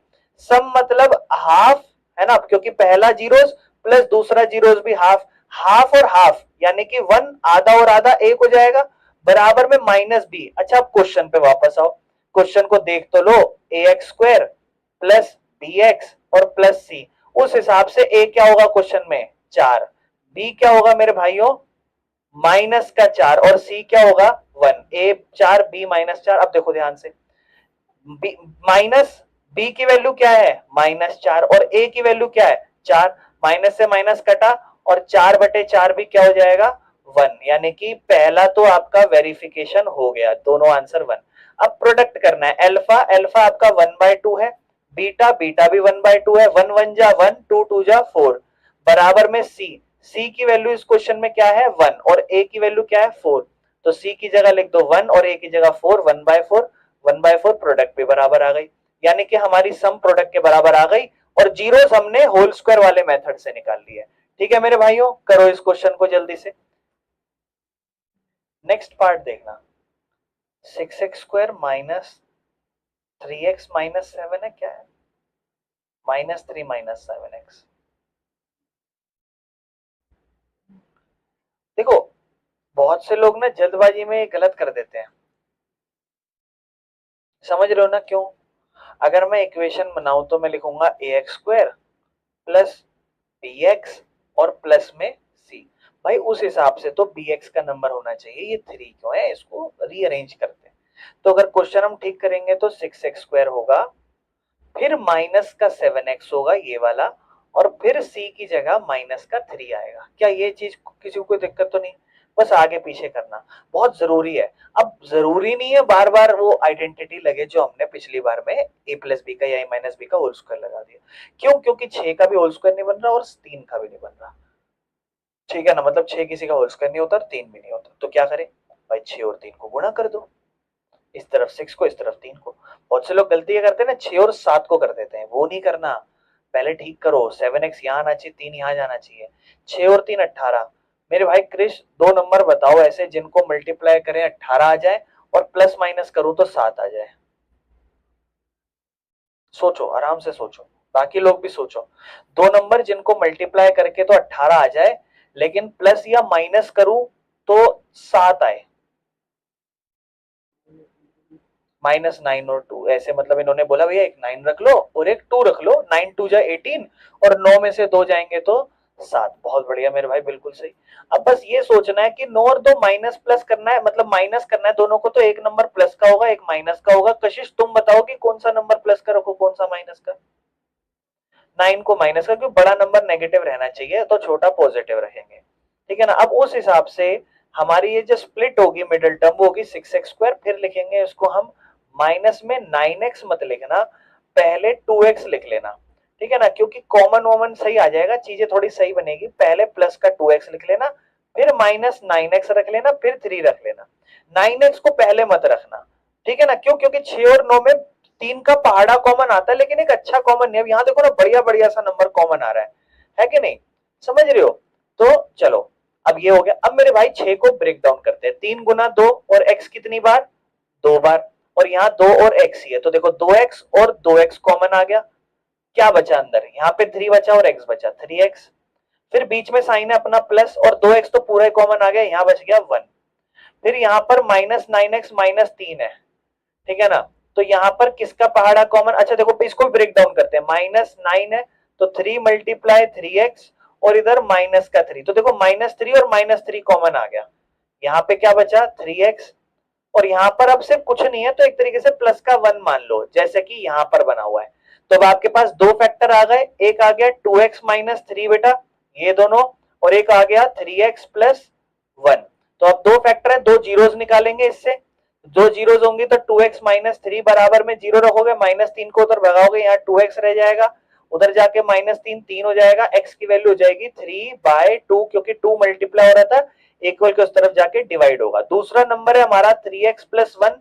सम मतलब हाफ, है ना, क्योंकि पहला जीरोस प्लस दूसरा जीरोस भी हाफ, हाफ और हाफ यानी कि 1, आधा और आधा 1 हो जाएगा, बराबर में -b। अच्छा, अब क्वेश्चन पे वापस आओ, क्वेश्चन को देख तो लो, ax² प्लस bx और प्लस c, उस हिसाब से a क्या होगा क्वेश्चन में, 4, b क्या होगा मेरे भाइयों, -4, और c क्या होगा, 1, a 4 b -4। अब देखो ध्यान से, माइनस बी की वैल्यू क्या है, -4, और ए की वैल्यू क्या है, 4, माइनस से माइनस कटा, और 4/4 भी क्या हो जाएगा, 1, यानी कि पहला तो आपका वेरिफिकेशन हो गया, दोनों आंसर 1। अब प्रोडक्ट करना है, अल्फा अल्फा आपका 1/2 है, बीटा बीटा भी 1/2 है, 1 1 जा 1, 2 2 जा 4, बराबर में सी, सी की वैल्यू इस क्वेश्चन में क्या है, 1, और ए की वैल्यू क्या है, 4, तो सी की जगह लिख दो 1 और ए की जगह 4, 1/4, 1/4 प्रोडक्ट भी बराबर आ गई, यानी कि हमारी सम प्रोडक्ट के बराबर आ गई, और जीरोस हमने होल स्क्वायर वाले मेथड से निकाल लिए। ठीक है मेरे भाइयों, करो इस क्वेश्चन को जल्दी से। नेक्स्ट पार्ट देखना, 6x² माइनस 3x माइनस 7 है, क्या है, -3 - 7x, देखो बहुत से लोग ना जल्दबाजी में गलत कर देते हैं, समझ रहे हो ना क्यों? अगर मैं इक्वेशन बनाऊं तो मैं लिखूंगा A X square plus B X और प्लस में सी। भाई उस हिसाब से तो बी एक्स का नंबर होना चाहिए, ये 3 क्यों है, इसको रीअरेंज करते हैं। तो अगर क्वेश्चन हम ठीक करेंगे तो 6x² होगा, फिर माइनस का 7x होगा ये वाला, और फिर c की जगह माइनस का 3 आएगा। क्या ये चीज किसी को कोई दिक्कत तो नहीं? बस आगे पीछे करना बहुत जरूरी है। अब जरूरी नहीं है बार बार वो आइडेंटिटी लगे जो हमने पिछली बार में a प्लस बी का या a माइनस बी का होल स्क्वायर लगा दिया। क्यों? क्योंकि 6 का भी होल स्क्वायर नहीं बन रहा और 3 का भी नहीं बन रहा। ठीक है ना, मतलब 6 किसी का होल स्क्वायर नहीं होता और 3 भी नहीं होता, तो क्या करें भाई 6 और 3 को गुणा कर दो, इस तरफ 6 को इस तरफ 3 को। बहुत से लोग गलती ये करते हैं ना, 6 और 7 को कर देते हैं, वो नहीं करना। पहले ठीक करो, 7x यहाँ आना चाहिए, 3 यहाँ जाना चाहिए। 6 और 3 18। मेरे भाई क्रिश दो नंबर बताओ ऐसे जिनको मल्टीप्लाई करें 18 आ जाए और प्लस माइनस करूं तो 7 आ जाए। सोचो, आराम से सोचो, बाकी लोग भी सोचो। दो नंबर जिनको मल्टीप्लाई करके तो 18 आ जाए, लेकिन प्लस या माइनस करूं तो 7 आए। -9 और 2 ऐसे, मतलब इन्होंने बोला भैया एक 9 रख लो और एक 2 रख लो, 9 2 जा 18 और 9 में से 2 जाएंगे तो 7। बहुत बढ़िया मेरे भाई, बिल्कुल सही। अब बस ये सोचना है कि 9 और 2 माइनस प्लस करना है, मतलब माइनस करना है दोनों को, तो एक नंबर प्लस का होगा एक माइनस का होगा। कशिश तुम बताओ कि कौन सा नंबर प्लस का रखो कौन सा माइनस का? 9 को माइनस का, क्योंकि बड़ा नंबर नेगेटिव रहना चाहिए तो छोटा पॉजिटिव रखेंगे। ठीक है ना, अब उस हिसाब से हमारी ये जो स्प्लिट होगी मिडिल टर्म वो होगी 6x², फिर लिखेंगे इसको हम माइनस में 9x मत लिखना, पहले 2x लिख लेना। ठीक है ना, क्योंकि कॉमन वॉमन सही आ जाएगा, चीजें थोड़ी सही बनेगी। पहले प्लस का 2x लिख लेना, फिर -9x रख लेना, फिर 3 रख लेना। 9x को पहले मत रखना, ठीक है ना, क्यों? क्योंकि 6 और 9 में 3 का पहाड़ा कॉमन आता है, लेकिन एक अच्छा कॉमन नहीं है। यहाँ देखो ना, बढ़िया बढ़िया सा नंबर कॉमन आ रहा है कि नहीं? समझ रहे हो? तो चलो, अब ये हो गया। अब मेरे भाई 6 को ब्रेक डाउन करते हैं, 3 गुना 2 और x कितनी बार? 2 बार, और यहाँ 2 और x ही है, तो देखो 2x और 2x कॉमन आ गया। क्या बचा अंदर? यहाँ पे 3 बचा और x बचा, 3x। फिर बीच में साइन है अपना प्लस, और 2x तो पूरा ही कॉमन आ गया, यहाँ बच गया 1। फिर यहाँ पर -9x -3 है, ठीक है ना, तो यहाँ पर किसका पहाड़ा कॉमन? अच्छा देखो, इसको ब्रेक डाउन करते हैं। -9 है तो 3 मल्टीप्लाई 3x, और इधर माइनस का 3, तो देखो -3 और -3 कॉमन आ गया। यहाँ पे क्या बचा? 3x, और यहाँ पर अब सिर्फ कुछ नहीं है तो एक तरीके से प्लस का 1 मान लो, जैसे कि यहाँ पर बना हुआ है। तो अब आपके पास दो फैक्टर आ गए, एक आ गया 2x -3 बेटा, ये दोनों, और एक आ गया 3x + 1। तो अब दो फैक्टर है, दो जीरोस निकालेंगे इससे, दो जीरोस होंगी तो 2x -3 बराबर में जीरो रखोगे, -3 को उधर भगाओगे, यहाँ 2x रह जाएगा, उधर जाके -3 3 हो जाएगा, x की वैल्यू हो जाएगी 3/2, क्योंकि 2 मल्टीप्लाई हो रहा था, इक्वल के उस तरफ जाके डिवाइड होगा। दूसरा नंबर है हमारा 3x + 1,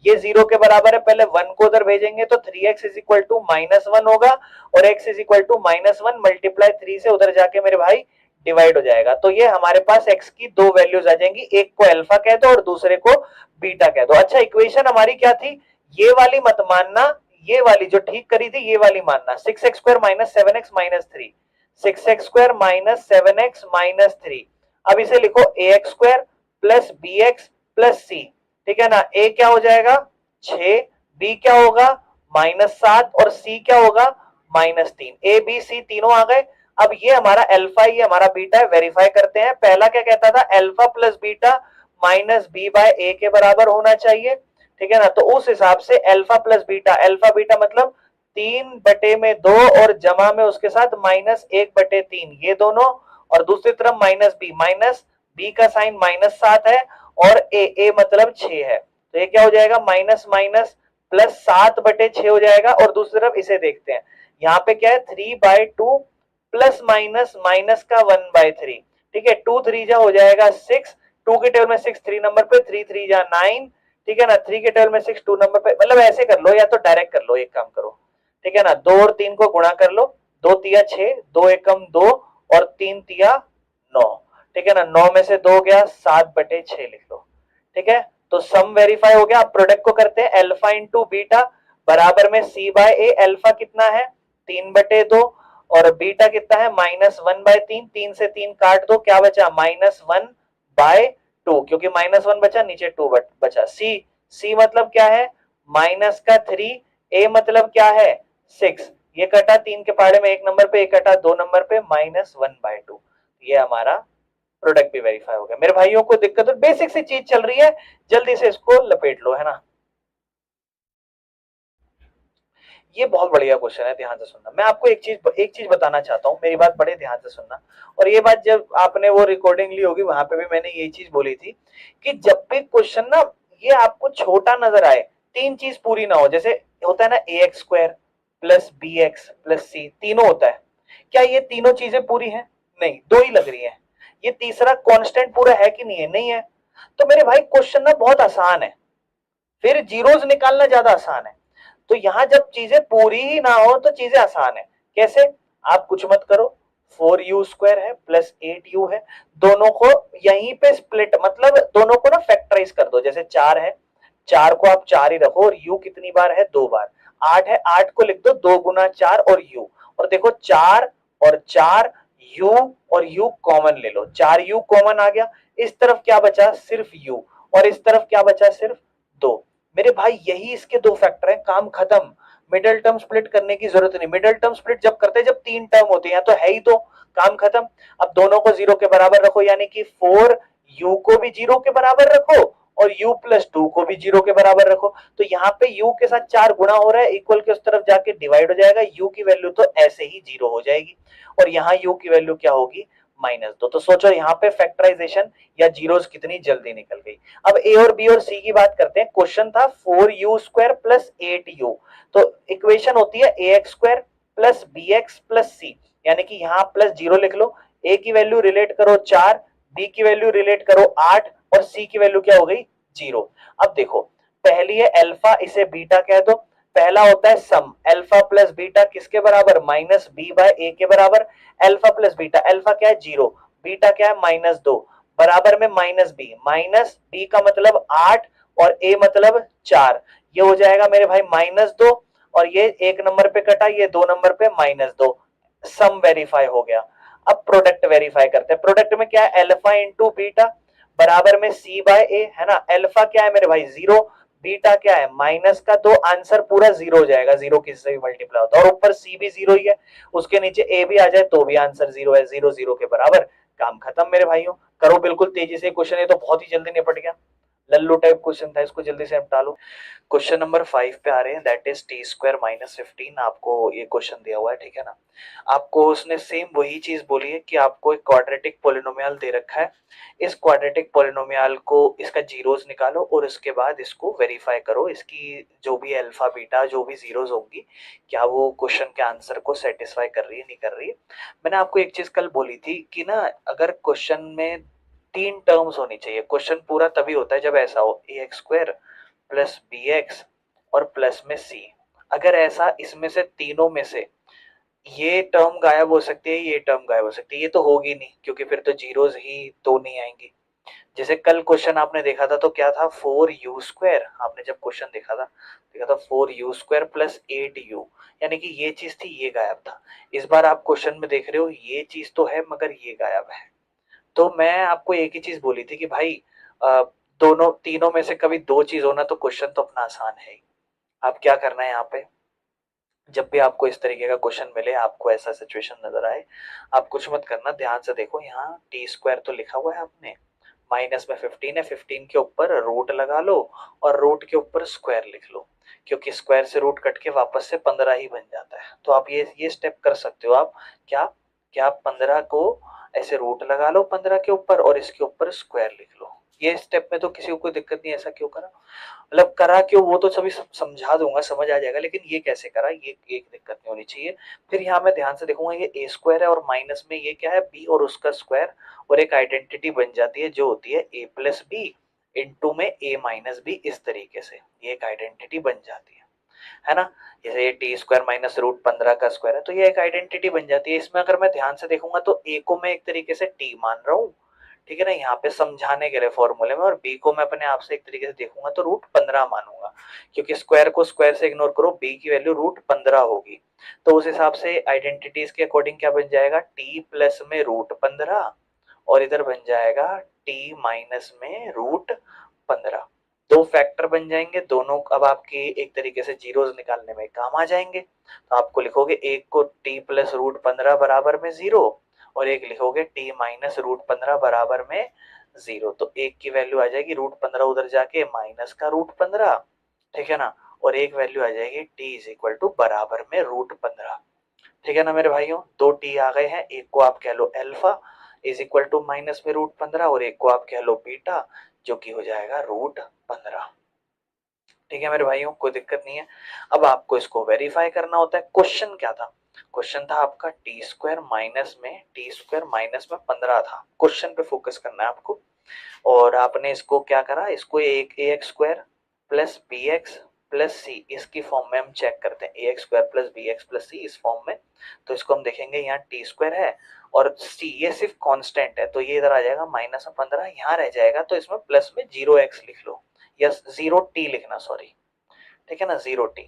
ये जीरो के बराबर है, पहले 1 को उधर भेजेंगे तो 3x = -1 होगा, और x = -1 मल्टीप्लाई 3 से उधर जाके मेरे भाई डिवाइड हो जाएगा। तो ये हमारे पास x की दो वैल्यूज आ जाएंगी, एक को अल्फा कह दो और दूसरे को बीटा कह दो। अच्छा, इक्वेशन हमारी क्या थी? ये वाली मत मानना, ये वाली जो ठीक करी थी ये वाली मानना, 6x² - 7x - 3, 6x² - 7x - 3। अब इसे लिखो ax² + bx + c, ठीक है ना। a क्या हो जाएगा? 6, b क्या होगा? -7, और c क्या होगा? -3। a b c तीनों आ गए। अब ये हमारा अल्फा, ये हमारा बीटा है, वेरीफाई करते हैं। पहला क्या कहता था? अल्फा + बीटा -b/a के बराबर होना चाहिए, ठीक है ना। तो उस हिसाब से अल्फा + बीटा, अल्फा बीटा मतलब 3/2 और जमा में उसके साथ -1/3, ये दोनों, और दूसरी तरफ -b का साइन -7 है, और a मतलब 6 है, तो ये क्या हो जाएगा? माइनस माइनस प्लस 7/6 हो जाएगा। और दूसरी तरफ इसे देखते हैं, यहाँ पे क्या है? 3/2 प्लस माइनस माइनस का 1/3, ठीक है। 2 3 जा हो जाएगा 6, 2 के टेबल में 6 3 नंबर पे, 3 3 जा 9, ठीक है ना। 3 के टेबल में 6 2 नंबर पे, मतलब ऐसे कर लो या तो डायरेक्ट कर लो, एक काम करो, ठीक है ना, 2 और 3 को गुणा कर लो, 2 तिया 6, 2 एकम 2 और 3 तिया 9, ठीक है ना। 9 में से 2 गया, 7/6 लिख लो, ठीक है। तो सम वेरीफाई हो गया। अब प्रोडक्ट को करते हैं, अल्फा इंटू बीटा बराबर में c/a। अल्फा कितना है? 3/2, और बीटा कितना है? -1/3, 3 से 3 काट दो, क्या बचा? -1/2, बाय टू, क्योंकि -1 बचा, नीचे 2 बचा। सी मतलब क्या है, माइनस का 3, ए मतलब क्या है 6, ये कटा 3 के पहाड़े में 1 नंबर पे, ये कटा 2 नंबर पे, -1/2। ये हमारा प्रोडक्ट भी वेरीफाई हो गया। मेरे भाइयों को दिक्कत है, बेसिक सी चीज चल रही है, जल्दी से इसको लपेट लो, है ना। ये बहुत बढ़िया क्वेश्चन है, ध्यान से सुनना। मैं आपको एक चीज बताना चाहता हूँ, मेरी बात बड़े ध्यान से सुनना। और ये बात जब आपने वो रिकॉर्डिंग ली होगी, वहां पे भी मैंने यही चीज बोली थी कि जब भी क्वेश्चन ना ये आपको छोटा नजर आए, तीन चीज पूरी ना हो, जैसे होता है ना ax² plus bx plus c, तीनों होता है, क्या ये तीनों चीजें पूरी हैं? नहीं, दो ही लग रही है। ये तीसरा कांस्टेंट पूरा है कि नहीं है? नहीं है। तो मेरे भाई क्वेश्चन ना बहुत आसान है, फिर जीरोस निकालना ज्यादा आसान है। तो यहां जब चीजें पूरी ही ना हो तो चीजें आसान है। कैसे? आप कुछ मत करो, 4u² है प्लस 8u है, दोनों को यहीं पे स्प्लिट, मतलब दोनों को ना फैक्टराइज कर दो। जैसे 4 है, 4 को आप 4 ही रखो, और u कितनी बार है? 2 बार। 8 है, 8 को लिख दो 2 गुना 4 और u, और देखो 4 और 4, u और u कॉमन ले लो, 4u कॉमन आ गया। इस तरफ क्या बचा? सिर्फ u, और इस तरफ क्या बचा? सिर्फ 2। मेरे भाई यही इसके दो फैक्टर हैं, काम खत्म। मिडिल टर्म स्प्लिट करने की जरूरत नहीं। मिडिल टर्म स्प्लिट जब करते हैं जब तीन टर्म होती है, तो है ही तो, काम खत्म। अब दोनों को 0 के बराबर रखो, यानी कि 4u को भी 0 के बराबर रखो और u प्लस 2 को भी 0 के बराबर रखो। तो यहाँ पे u के साथ 4 गुना हो रहा है, इक्वल के उस तरफ जाके डिवाइड हो जाएगा, u की वैल्यू तो ऐसे ही 0 हो जाएगी, और यहाँ u की वैल्यू क्या होगी? -2। तो सोचो यहाँ पे फैक्टराइजेशन या जीरोस कितनी जल्दी निकल गई। अब ए और बी और सी की बात करते हैं। क्वेश्चन था 4u² प्लस 8u, तो इक्वेशन होती है ax² प्लस bx प्लस सी, यानी कि यहाँ प्लस 0 लिख लो, a की वैल्यू रिलेट करो 4, b की वैल्यू रिलेट करो 8, और c की वैल्यू क्या हो गई? 0। अब देखो, पहली है अल्फा, इसे बीटा कह दो। पहला होता है सम, अल्फा प्लस बीटा किसके बराबर? -b/a के बराबर। अल्फा प्लस बीटा, अल्फा क्या है? 0, बीटा क्या है? -2, बराबर में -b का मतलब 8 और a मतलब 4, ये हो जाएगा मेरे भाई -2, और ये 1 नंबर पे कटा, ये 2 नंबर पे -2। सम वेरीफाई हो गया। अब प्रोडक्ट वेरीफाई करते हैं। प्रोडक्ट में क्या है? अल्फा इंटू बीटा बराबर में c/a, है ना। अल्फा क्या है मेरे भाई? 0, बीटा क्या है? -2, आंसर पूरा 0 हो जाएगा, 0 किससे भी मल्टीप्लाई होता है, और ऊपर c भी 0 ही है, उसके नीचे a भी आ जाए तो भी आंसर 0 है, 0 0 के बराबर। काम खत्म मेरे भाइयों। करो बिल्कुल तेजी से क्वेश्चन, ये तो बहुत ही जल्दी निपट गया, लल्लू टाइप क्वेश्चन था, इसको जल्दी से निपटा लो। क्वेश्चन नंबर 5 पे आ रहे हैं, दैट इज t² -15। आपको ये क्वेश्चन दिया हुआ है, ठीक है ना। आपको उसने सेम वही चीज बोली है कि आपको एक क्वाड्रेटिक पोलिनोमियल दे रखा है, इस क्वाड्रेटिक पोलिनोमियल को इसका जीरोस निकालो और उसके बाद इसको वेरीफाई करो, इसकी जो भी अल्फा बीटा जो भी जीरोस होंगी, क्या वो क्वेश्चन के आंसर को सेटिस्फाई कर रही है, नहीं कर रही है। मैंने आपको एक चीज कल बोली थी कि ना, अगर क्वेश्चन में तीन टर्म्स होनी चाहिए, क्वेश्चन पूरा तभी होता है जब ऐसा हो ax² प्लस bx और प्लस में c। अगर ऐसा, इसमें से तीनों में से ये टर्म गायब हो सकती है, ये टर्म गायब हो सकती है, ये तो होगी नहीं, क्योंकि फिर तो जीरोस ही तो नहीं आएंगी। जैसे कल क्वेश्चन आपने देखा था तो क्या था? 4u², आपने जब क्वेश्चन देखा था 4u² प्लस 8u, यानी कि ये चीज थी, ये गायब था। इस बार आप क्वेश्चन में देख रहे हो ये चीज तो है मगर ये गायब है। तो मैं आपको एक ही चीज बोली थी कि भाई दोनों तीनों में से कभी दो चीज होना, तो क्वेश्चन तो अपना आसान है ही। आप क्या करना है यहाँ पे, जब भी आपको इस तरीके का क्वेश्चन मिले, आपको ऐसा सिचुएशन नजर आए, आप कुछ मत करना, ध्यान से देखो, यहाँ t² तो लिखा हुआ है आपने, माइनस में 15 है, 15 के ऊपर रूट लगा लो और रूट के ऊपर स्क्वायर लिख लो, क्योंकि स्क्वायर से रूट कट के वापस से 15 ही बन जाता है। तो आप ये स्टेप कर सकते हो। आप क्या क्या 15 को ऐसे रूट लगा लो 15 के ऊपर और इसके ऊपर स्क्वायर लिख लो। ये स्टेप में तो किसी को कोई दिक्कत नहीं, ऐसा क्यों करा, मतलब करा क्यों वो तो सभी समझा दूंगा, समझ आ जाएगा, लेकिन ये कैसे करा, ये एक दिक्कत नहीं होनी चाहिए। फिर यहाँ मैं ध्यान से देखूंगा, ये a² है और माइनस में ये क्या है? b और उसका स्क्वायर, और एक आइडेंटिटी बन जाती है जो होती है a प्लस बी इंटू में a माइनस बी, इस तरीके से ये एक आइडेंटिटी बन जाती है ना। जैसे ये t² माइनस √15 का स्क्वायर है, तो ये एक आइडेंटिटी बन जाती है। इसमें अगर मैं ध्यान से देखूंगा तो a को मैं एक तरीके से t मान रहा हूँ, ठीक है ना, यहाँ पे समझाने के लिए फॉर्मूले में, और b को मैं अपने आप से एक तरीके से देखूंगा तो √15 मानूंगा, क्योंकि स्क्वायर को स्क्वायर से इग्नोर करो, b की वैल्यू √15 होगी। तो उस हिसाब से आइडेंटिटीज के अकॉर्डिंग क्या बन जाएगा? t प्लस में √15, और इधर बन जाएगा टी माइनस में रूट 15। दो फैक्टर बन जाएंगे, दोनों अब आपके एक तरीके से जीरोस निकालने में काम आ जाएंगे। तो आपको लिखोगे एक को टी प्लस रूट 15 बराबर में 0 और एक लिखोगे टी माइनस रूट 15 बराबर में 0। तो एक की वैल्यू आ जाएगी रूट 15 उधर जाके माइनस का रूट 15, ठीक है ना, और एक वैल्यू आ जाएगी टी इज इक्वल टू बराबर में रूट 15। ठीक है ना मेरे भाइयों, दो टी आ गए हैं, एक को आप कह लो alpha is equal to minus में रूट 15 और एक को आप कह लो बीटा जो कि हो जाएगा रूट 15। ठीक है मेरे भाइयों, कोई दिक्कत नहीं है। अब आपको इसको वेरीफाई करना होता है। क्वेश्चन क्या था? क्वेश्चन था आपका टी स्क्वायर माइनस में 15 था। क्वेश्चन पे फोकस करना है आपको। और आपने इसको क्या करा, इसको एक A X square plus B X plus C इसकी फॉर्म में हम चेक करते हैं। A X square plus B X plus C इस फॉर्म में, तो इसको हम देखेंगे यहाँ टी स्क्वायर है और सी ये सिर्फ कांस्टेंट है, तो ये इधर आ जाएगा माइनस में 15, यहाँ रह जाएगा, तो इसमें प्लस में 0x लिख लो या 0t लिखना, सॉरी, ठीक है ना, 0t।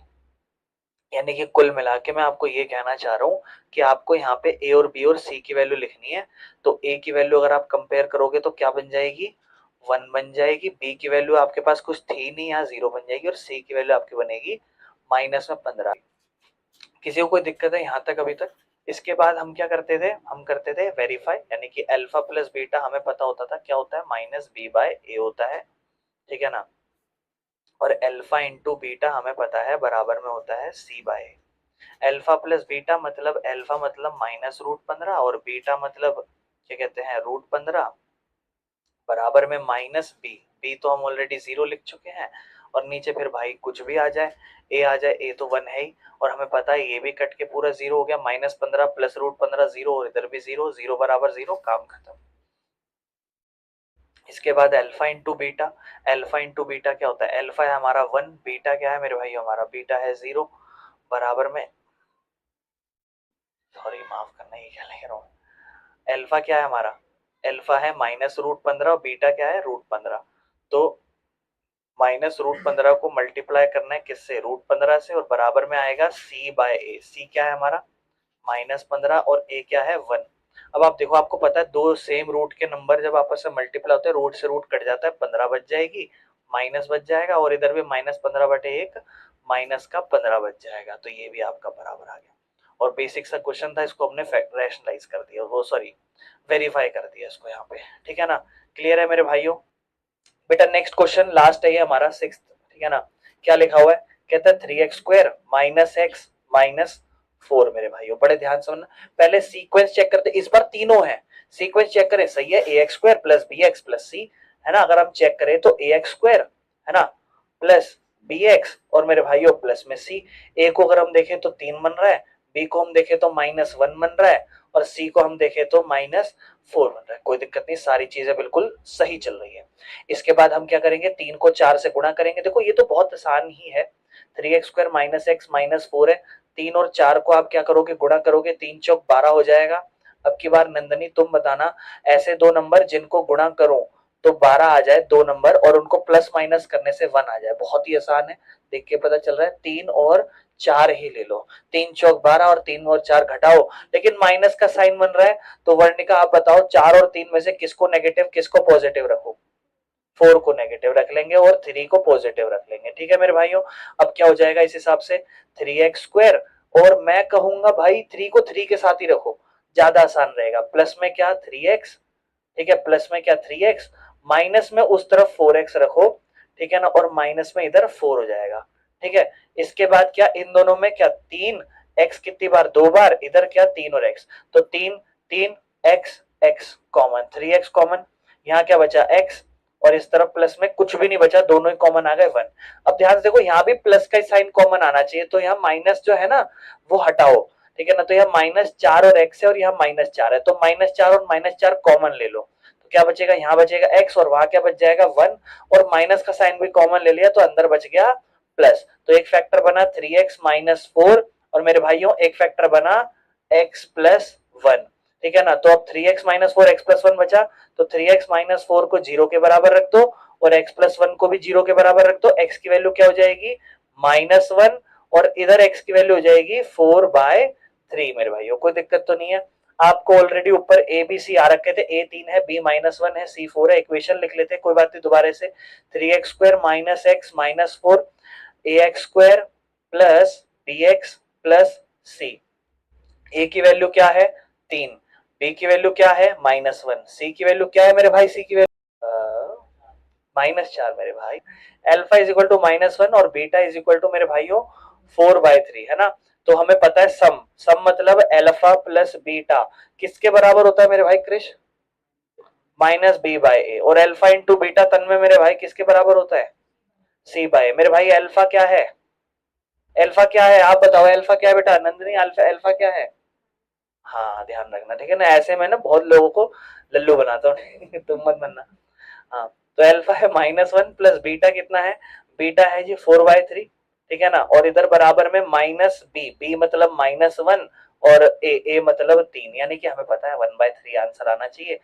यानी कि कुल मिला के मैं आपको ये कहना चाह रहा हूँ कि आपको यहाँ पे ए और बी और सी की वैल्यू लिखनी है। तो ए की वैल्यू अगर आप कंपेयर करोगे तो क्या बन जाएगी, 1 बन जाएगी। बी की वैल्यू आपके पास कुछ थी नहीं, यहाँ 0 बन जाएगी और सी की वैल्यू आपकी बनेगी माइनस में 15। किसी को कोई दिक्कत है यहाँ तक अभी तक? इसके बाद हम क्या करते थे, हम करते थे वेरीफाई, यानी कि अल्फा प्लस बीटा हमें पता होता था क्या होता है, माइनस बी बाय ए होता है, ठीक है ना, और अल्फा इंटू बीटा हमें पता है बराबर में होता है सी बाय ए। अल्फा प्लस बीटा मतलब अल्फा मतलब माइनस रूट 15 और बीटा मतलब क्या कहते हैं रूट 15 बराबर में माइनस बी। बी तो हम ऑलरेडी 0 लिख चुके हैं और नीचे फिर भाई कुछ भी आ जाए, ए आ जाए, ए तो 1 है ही और हमें पता है ये भी कट के पूरा 0 हो गया, माइनस 15 प्लस रूट 15 0 और इधर भी 0, 0 बराबर 0, काम खत्म। इसके बाद alpha into beta, alpha into beta क्या होता है, अल्फा है हमारा 1, बीटा क्या है मेरे भाई हमारा, बीटा है 0 बराबर में, सॉरी माफ करना ये क्या लिख रहा हूँ, अल्फा क्या है हमारा, अल्फा है माइनस रूट 15 और बीटा क्या है रूट 15। तो माइनस रूट 15 को मल्टीप्लाई करना है किससे, रूट 15 से, और बराबर में आएगा सी बाय ए। सी क्या है हमारा माइनस 15 और ए क्या है 1। अब आप देखो, आपको पता है दो सेम रूट के नंबर जब आपस में मल्टीप्लाई होते हैं, रूट से रूट कट जाता है, 15 बच जाएगी, माइनस बच जाएगा और इधर भी माइनस 15 बटे 1 माइनस का 15 बच जाएगा, तो ये भी आपका बराबर आ गया। और बेसिक सा क्वेश्चन था, इसको हमने रैशनलाइज कर दिया, वो सॉरी वेरीफाई कर दिया इसको यहाँ पे, ठीक है ना। क्लियर है मेरे भाइयों? बेटा नेक्स्ट क्वेश्चन लास्ट है ये हमारा 6th, ठीक है ना। क्या लिखा हुआ है, कहता है 3x square minus x minus 4। मेरे भाइयों बड़े ध्यान से सुनना, पहले सीक्वेंस चेक करते, इस बार तीनों है, सीक्वेंस चेक करें, सही है, A X square plus B X plus C, है ना। अगर हम चेक करें तो ए एक्स स्क्वायर है ना प्लस बी एक्स और मेरे भाइयों प्लस में सी। ए को अगर हम देखें तो 3 बन रहा है, बी को हम देखें तो -1 बन रहा है और सी को हम देखें तो -4 बन रहा है। कोई दिक्कत नहीं, सारी चीजें बिल्कुल सही चल रही है। इसके बाद हम क्या करेंगे, 3 को 4 से गुणा करेंगे। देखो ये तो बहुत आसान ही है, 3x square minus x minus 4 है, 3 और 4 को आप क्या करोगे, गुणा करोगे, 3 चौक 12 हो जाएगा। अब की बार नंदनी तुम बताना, ऐसे दो नंबर जिनको गुणा करो तो 12 आ जाए दो नंबर और उनको प्लस माइनस करने से 1 आ जाए, बहुत ही आसान है, देख के पता चल रहा है। 3 और 4 ही ले लो, 3 चौक 12 और 3 और 4 घटाओ, लेकिन माइनस का साइन बन रहा है, तो वर्णिका आप बताओ 4 और 3 में से किसको नेगेटिव किसको पॉजिटिव रखो। 4 को नेगेटिव रख लेंगे और 3 को पॉजिटिव रख लेंगे, ठीक है मेरे भाइयों। अब क्या हो जाएगा इस हिसाब से, 3x स्क्वायर और मैं कहूंगा भाई 3 को 3 के साथ ही रखो, ज्यादा आसान रहेगा, प्लस में क्या 3x, ठीक है, प्लस में क्या 3x, माइनस में उस तरफ 4x रखो, ठीक है ना, और माइनस में इधर 4 हो जाएगा, ठीक है। इसके बाद क्या, इन दोनों में क्या 3 x कितनी बार, 2 बार, इधर क्या 3 और x, तो 3 3 x x common, 3x common, यहाँ क्या बचा x और इस तरफ प्लस में कुछ भी नहीं बचा, दोनों ही कॉमन आ गए 1। अब ध्यान से देखो, यहाँ भी प्लस का साइन कॉमन आना चाहिए, तो यहाँ माइनस जो है ना वो हटाओ, ठीक है ना, तो यहाँ -4 और x है और यहाँ -4 है, तो -4 और -4 कॉमन ले लो, तो क्या बचेगा, यहाँ बचेगा x और वहां क्या बच जाएगा 1 और माइनस का साइन भी कॉमन ले लिया तो अंदर बच गया प्लस। तो एक फैक्टर बना 3x - 4 और मेरे भाइयों एक फैक्टर बना x + 1, ठीक है ना। तो अब 3x - 4 x + 1 बचा, तो 3x - 4 को 0 के बराबर रख दो और x + 1 को भी 0 के बराबर रख दो। x की वैल्यू क्या हो जाएगी -1 और इधर x की वैल्यू हो जाएगी 4/3। मेरे भाइयों कोई दिक्कत तो नहीं है। आपको ऑलरेडी ऊपर ए बी सी आ रखे थे, ए 3 है, बी -1 है, सी 4 है, इक्वेशन लिख लेते, कोई बात नहीं दोबारा से, 3x² - x - 4 ax² plus bx plus c। ए की वैल्यू क्या है 3, बी की वैल्यू क्या है -1, सी की वैल्यू क्या है मेरे भाई, सी की वैल्यू -4 मेरे भाई। अल्फा इज इक्वल टू -1 और बीटा इज इक्वल टू मेरे भाइयों 4/3 है ना। तो हमें पता है सम, सम मतलब अल्फा प्लस बीटा किसके बराबर होता है मेरे भाई क्रिश, -b/a, और अल्फा इंटू बीटा तन में मेरे भाई किसके बराबर होता है, c/a। मेरे भाई अल्फा क्या है, अल्फा क्या है आप बताओ, अल्फा क्या है बेटा नंदनी, अल्फा अल्फा क्या है। हाँ ध्यान रखना ठीक है ना, ऐसे में ना बहुत लोगों को लल्लू बनाता हूँ तुम मत बनना। हाँ तो अल्फा है -1 प्लस बीटा कितना है, बीटा है जी 4/3 ठीक है ना, और इधर बराबर में माइनस बी, बी मतलब -1 और ए मतलब 3, यानी कि हमें पता है 1/3 आंसर आना चाहिए।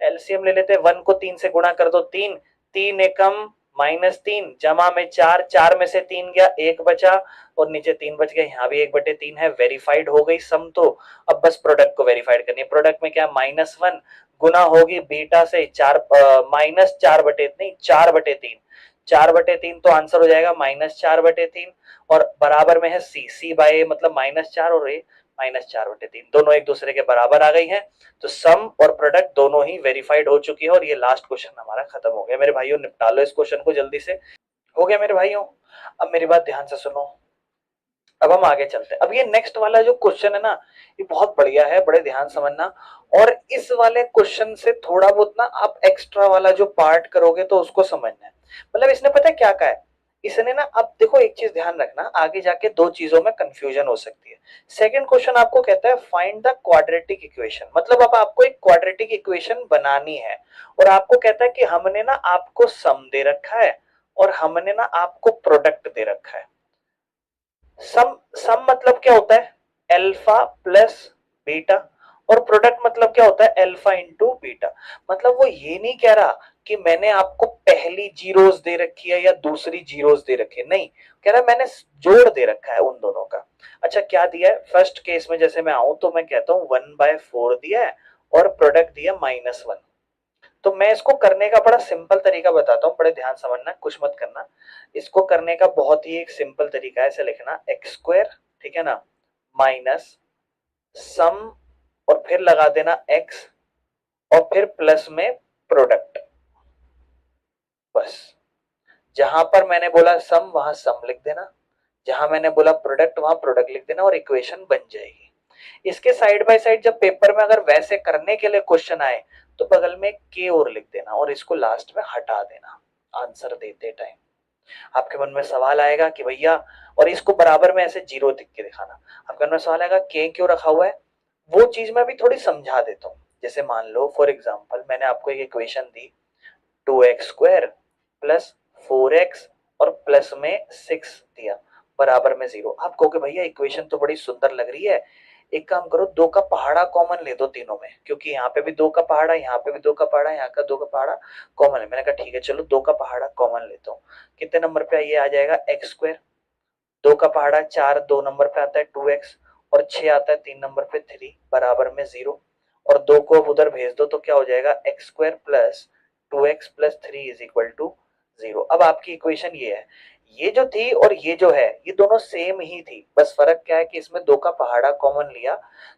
एलसीएम ले लेते हैं, 1 को 3 से गुणा कर दो 3, 3 एकम -3 जमा में 4, 4 में से 3 गया 1 बचा और नीचे 3 बच गया, यहाँ भी 1/3 है, वेरीफाइड हो गई सम। तो अब बस प्रोडक्ट को वेरीफाइड करनी है, प्रोडक्ट में क्या -1 गुना होगी बीटा से 4 -4 नहीं 4/3, 4/3 तो आंसर हो जाएगा -4/3 और बराबर में है सी, c/a मतलब -4 और a -4/3, दोनों एक दूसरे के बराबर आ गई हैं। तो सम और प्रोडक्ट दोनों ही वेरीफाइड हो चुकी है और ये लास्ट क्वेश्चन हमारा खत्म हो गया। मेरे भाइयों निपटा लो इस क्वेश्चन को जल्दी से, हो गया मेरे भाइयों। अब मेरी बात ध्यान से सुनो, अब हम आगे चलते हैं। अब ये नेक्स्ट वाला जो क्वेश्चन है ना, ये बहुत बढ़िया है, बड़े ध्यान समझना। और इस वाले क्वेश्चन से थोड़ा बहुत ना आप एक्स्ट्रा वाला जो पार्ट करोगे तो उसको समझना है। मतलब इसने पता है क्या कहा है, इसने ना, अब देखो एक चीज ध्यान रखना, आगे जाके दो चीजों में कंफ्यूजन हो सकती है। सेकंड क्वेश्चन आपको कहता है फाइंड द क्वाड्रेटिक इक्वेशन, मतलब अब आपको एक क्वाड्रेटिक इक्वेशन बनानी है और आपको कहता है कि हमने ना आपको सम दे रखा है और हमने ना आपको प्रोडक्ट दे रखा है। सम, सम मतलब क्या होता है अल्फा प्लस बीटा, और प्रोडक्ट मतलब क्या होता है अल्फा इंटू बीटा। मतलब वो ये नहीं कह रहा कि मैंने आपको पहली जीरोस दे रखी है या दूसरी जीरोस दे रखी है, नहीं, कह रहा है मैंने जोड़ दे रखा है उन दोनों का। अच्छा क्या दिया है, फर्स्ट केस में जैसे मैं आऊं तो मैं कहता हूं 1/4 दिया है और प्रोडक्ट दिया -1। तो मैं इसको करने का बड़ा सिंपल तरीका बताता हूँ, बड़े ध्यान समझना, कुछ मत करना। इसको करने का बहुत ही एक सिंपल तरीका है, ऐसे लिखना x², ठीक है ना, माइनस सम और फिर लगा देना x और फिर प्लस में प्रोडक्ट। बस जहां पर मैंने बोला सम वहां सम लिख देना, जहां मैंने बोला प्रोडक्ट वहां प्रोडक्ट लिख देना और इक्वेशन बन जाएगी। इसके साइड बाय साइड जब पेपर में अगर वैसे करने के लिए क्वेश्चन आए तो बगल में के और लिख देना और इसको लास्ट में हटा देना आंसर देते टाइम। आपके मन में सवाल आएगा कि भैया, और इसको बराबर में ऐसे जीरो लिख के दिखाना, आपके मन में सवाल आएगा के क्यों रखा हुआ है, वो चीज मैं भी थोड़ी समझा देता हूँ। जैसे मान लो फॉर एग्जाम्पल मैंने आपको एक इक्वेशन दी 2x² प्लस 4x और प्लस में 6 दिया बराबर में 0। आप कहोगे भैया इक्वेशन तो बड़ी सुंदर लग रही है, एक काम करो दो का पहाड़ा कॉमन ले दो तीनों में, क्योंकि यहाँ पे भी दो का पहाड़ा, यहाँ पे भी दो का पहाड़ा, यहाँ का दो का पहाड़ा कॉमन है। मैंने कहा ठीक है चलो दो का पहाड़ा कॉमन लेता हूँ, कितने नंबर पे ये आ जाएगा x², दो का पहाड़ा 4 दो नंबर पे आता है 2x और 6 आता है 3 नंबर पे 3 बराबर में 0, और दो को अब उधर भेज दो तो क्या हो जाएगा x² plus 2x plus 3 is equal to 0। अब आपकी इक्वेशन ये है, ये जो थी और ये जो है ये दोनों सेम ही थी, बस फर्क क्या है कि इसमें दो का पहाड़ा कॉमन लिया,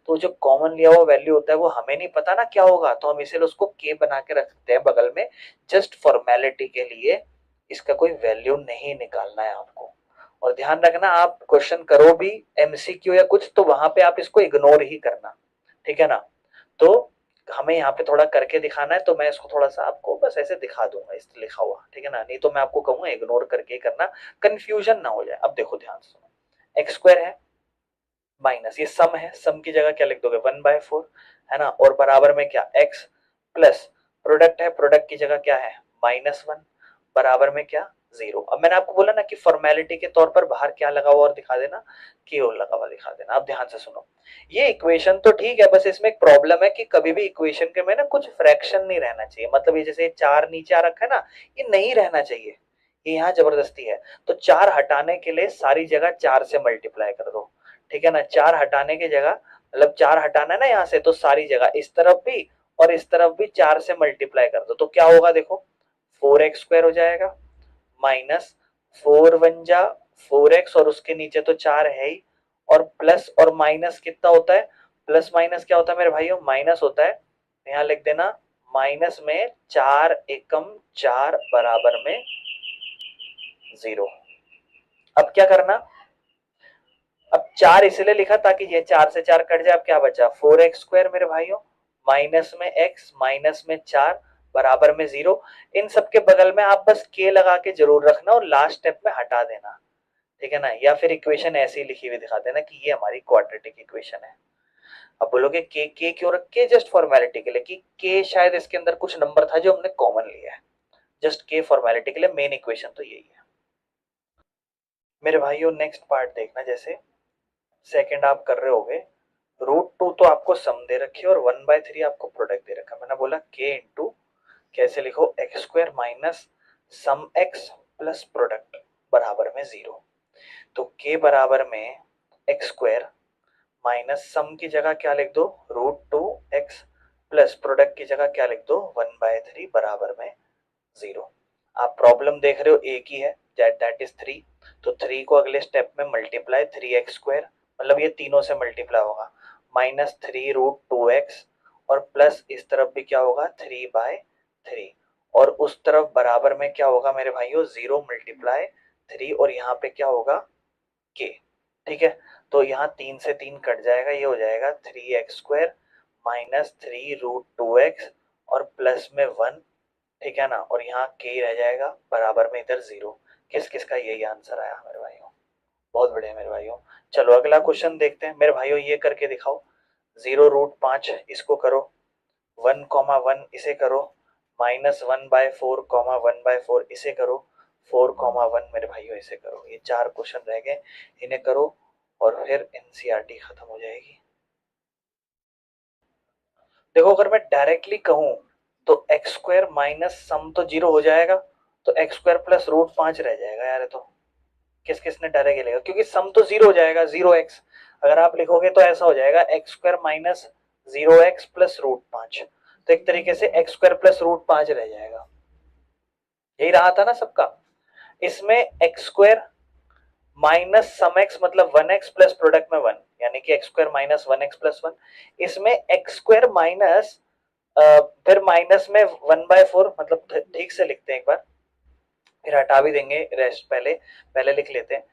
तो जो कॉमन लिया हुआ वैल्यू होता है वो हमें नहीं पता ना क्या होगा, तो हम इसीलिए उसको k बना के रखते हैं बगल में, जस्ट फॉर्मेलिटी के लिए, इसका कोई वैल्यू नहीं निकालना है आपको। और ध्यान रखना आप क्वेश्चन करो भी एमसीक्यू या कुछ तो वहां पे आप इसको इग्नोर ही करना, ठीक है ना। तो हमें यहाँ पे थोड़ा करके दिखाना है तो मैं इसको थोड़ा सा आपको बस ऐसे दिखा दूंगा इस लिखा हुआ, ठीक है ना, नहीं तो मैं आपको कहूंगा इग्नोर करके करना, कंफ्यूजन ना हो जाए। अब देखो ध्यान से, x² है माइनस ये सम है, सम की जगह क्या लिख दोगे 1/4 है ना, और बराबर में क्या x प्लस प्रोडक्ट है, प्रोडक्ट की जगह क्या है -1 बराबर में क्या 0। अब मैंने आपको बोला ना कि फॉर्मेलिटी के तौर पर बाहर क्या लगा हुआ और दिखा देना, की और लगा हुआ दिखा देना। अब ध्यान से सुनो, ये इक्वेशन तो ठीक है, बस इसमें एक प्रॉब्लम है कि कभी भी इक्वेशन के में ना कुछ फ्रैक्शन नहीं रहना चाहिए, मतलब ये जैसे 4 नीचे आ रखा है ना, ये नहीं रहना चाहिए, ये यहाँ जबरदस्ती है। तो 4 हटाने के लिए सारी जगह 4 से मल्टीप्लाई कर दो, ठीक है ना, 4 हटाने की जगह मतलब 4 हटाना है ना यहाँ से, तो सारी जगह इस तरफ भी और इस तरफ भी 4 से मल्टीप्लाई कर दो, तो क्या होगा देखो 4x² हो जाएगा माइनस 4 वन जा 4x और उसके नीचे तो 4 है ही, और प्लस और माइनस कितना होता है, प्लस माइनस क्या होता है मेरे भाइयों, माइनस होता है, यहाँ लिख देना माइनस में 4 एकम 4 बराबर में 0। अब क्या करना, अब 4 इसलिए लिखा ताकि ये 4 से 4 कट जाए, अब क्या बचा 4x² मेरे भाइयों माइनस में x माइनस में 4 बराबर में 0। इन सबके बगल में आप बस k लगा के जरूर रखना और लास्ट स्टेप में हटा देना, ठीक है ना, या फिर इक्वेशन ऐसी लिखी हुई दिखा देना कि ये हमारी क्वाड्रेटिक इक्वेशन है। अब बोलोगे के क्यों रखे, जस्ट फॉर्मेलिटी के लिए कि के शायद इसके अंदर कुछ नंबर था जो हमने कॉमन लिया है, जस्ट के फॉर्मेलिटी के लिए, मेन इक्वेशन तो यही है मेरे भाइयों। नेक्स्ट पार्ट देखना, जैसे सेकंड आप कर रहे होगे, √2 तो आपको सम दे रखी है और 1/3 आपको प्रोडक्ट दे रखा है। मैंने बोला के इंटू कैसे लिखो x² minus sum x plus product बराबर में 0। तो के बराबर में x² माइनस सम की जगह क्या लिख दो √2x प्लस प्रोडक्ट की जगह क्या लिख दो 1/3 बराबर में 0। आप प्रॉब्लम देख रहे हो एक ही है, दैट इज 3, तो 3 को अगले स्टेप में मल्टीप्लाई 3x², मतलब ये तीनों से मल्टीप्लाई होगा माइनस 3√2x और प्लस इस तरफ भी क्या होगा 3/3 और उस तरफ बराबर में क्या होगा मेरे भाइयों 0 मल्टीप्लाई 3 और यहाँ पे क्या होगा k, ठीक है। तो यहाँ 3 से 3 कट जाएगा, ये हो जाएगा 3x² माइनस 3√2x और प्लस में 1, ठीक है ना, और यहाँ k रह जाएगा बराबर में इधर 0। किस किस का यही आंसर आया मेरे भाइयों, बहुत बढ़िया मेरे भाइयों। चलो अगला क्वेश्चन देखते हैं मेरे भाइयों, ये करके दिखाओ 0√5 इसको करो, 1,1 इसे करो, -1/4, 1/4 इसे करो, 4,1 मेरे भाइयों इसे करो। ये 4 क्वेश्चन रह गए, इन्हें करो और फिर एनसीईआरटी खत्म हो जाएगी। देखो अगर मैं डायरेक्टली कहूं तो x² माइनस सम तो 0 हो जाएगा, तो x² प्लस √5 रह जाएगा यार, तो किस किसने डायरेक्ट लेगा, क्योंकि सम तो 0 हो जाएगा 0x, अगर आप लिखोगे तो ऐसा हो जाएगा x² माइनस 0x प्लस √5, तो एक तरीके से x² प्लस √5 रह जाएगा, यही रहा था ना सबका। इसमें x² माइनस सम x मतलब 1x प्लस प्रोडक्ट में 1, यानी कि x² माइनस 1x प्लस 1, इसमें x² माइनस फिर माइनस में 1/4, मतलब ठीक से लिखते हैं एक बार, फिर हटा भी देंगे रेस्ट, पहले पहले लिख लेते हैं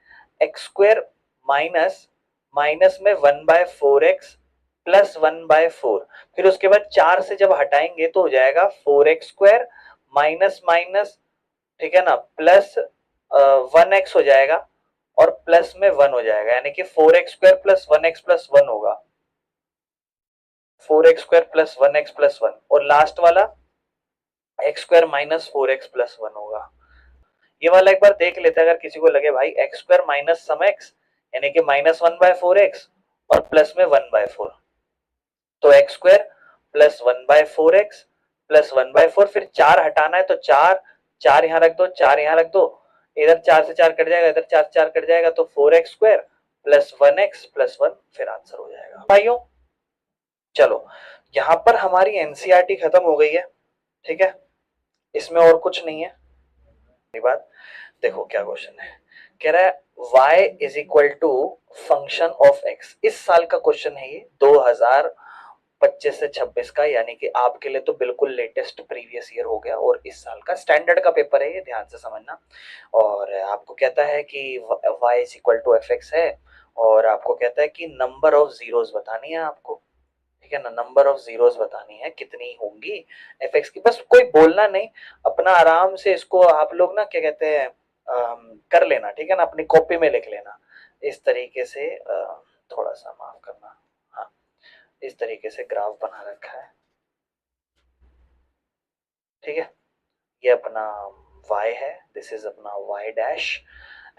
x² माइनस माइनस में 1/4x प्लस 1/4, फिर उसके बाद 4 से जब हटाएंगे तो हो जाएगा 4x² माइनस माइनस, ठीक है ना, प्लस 1x हो जाएगा और प्लस में 1 हो जाएगा, यानी कि 4x² प्लस 1x प्लस 1 होगा, 4x² प्लस 1x प्लस 1, और लास्ट वाला x² माइनस 4x प्लस 1 होगा। ये वाला एक बार देख लेते हैं, अगर किसी को लगे भाई x² माइनस सम x यानी कि -1/4x और प्लस में 1/4, तो x² प्लस 1/4x प्लस 1/4, फिर 4 हटाना है तो 4 4 यहाँ रख दो, 4 यहाँ रख दो, इधर 4 से 4 कट जाएगा, इधर 4 से 4 कट जाएगा, तो 4x² प्लस 1x प्लस 1 फिर आंसर हो जाएगा भाइयों। चलो यहां पर हमारी एनसीईआरटी खत्म हो गई है, ठीक है, इसमें और कुछ नहीं है। बात देखो क्या क्वेश्चन है, कह रहा है y is equal to function of x, इस साल का क्वेश्चन है ये 2025 से 26 का, यानी कि आपके लिए तो बिल्कुल लेटेस्ट प्रीवियस ईयर हो गया और इस साल का स्टैंडर्ड का पेपर है ये, ध्यान से समझना। और आपको कहता है कि y is equal to fx है, और आपको कहता है कि नंबर ऑफ जीरोस बतानी है आपको, ठीक है ना, नंबर ऑफ जीरोस बतानी है कितनी होंगी fx की, बस कोई बोलना नहीं, अपना आराम से इसको आप लोग ना क्या कहते हैं कर लेना, ठीक है ना, अपनी कॉपी में लिख लेना इस तरीके से, थोड़ा सा माफ करना, हाँ इस तरीके से ग्राफ बना रखा है, ठीक है, ये अपना y है, दिस इज अपना y dash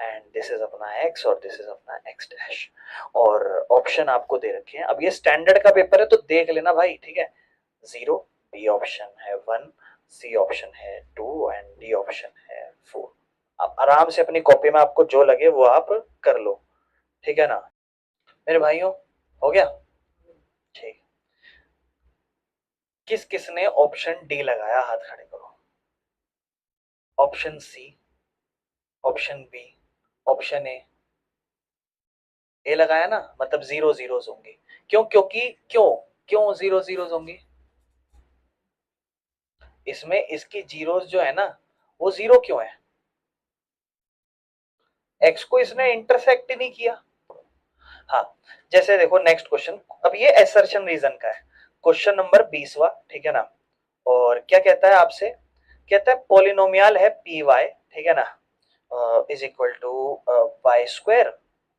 and this is अपना x और दिस इज अपना x डैश, और ऑप्शन आपको दे रखे हैं। अब ये स्टैंडर्ड का पेपर है तो देख लेना भाई, ठीक है, 0, बी ऑप्शन है 1, सी ऑप्शन है 2 एंड डी ऑप्शन है 4। आप आराम से अपनी कॉपी में आपको जो लगे वो आप कर लो, ठीक है ना मेरे भाइयों, हो गया। किस किसने ऑप्शन डी लगाया, हाथ खड़े करो। Option C, option B, option A लगाया ना, मतलब जीरो जीरोज होंगे। क्यों? क्योंकि क्यों क्यों जीरो जीरोज होंगे? इसमें इसकी जीरोज जो है ना वो जीरो क्यों है? एक्स को इसने इंटरसेक्ट ही नहीं किया। हाँ, जैसे देखो नेक्स्ट क्वेश्चन, अब ये एसर्शन रीजन का है, क्वेश्चन नंबर 20वां, ठीक है ना। और क्या कहता है आपसे, कहता है पोलिनोमियल है पी वाई, ठीक है ना, is equal to y square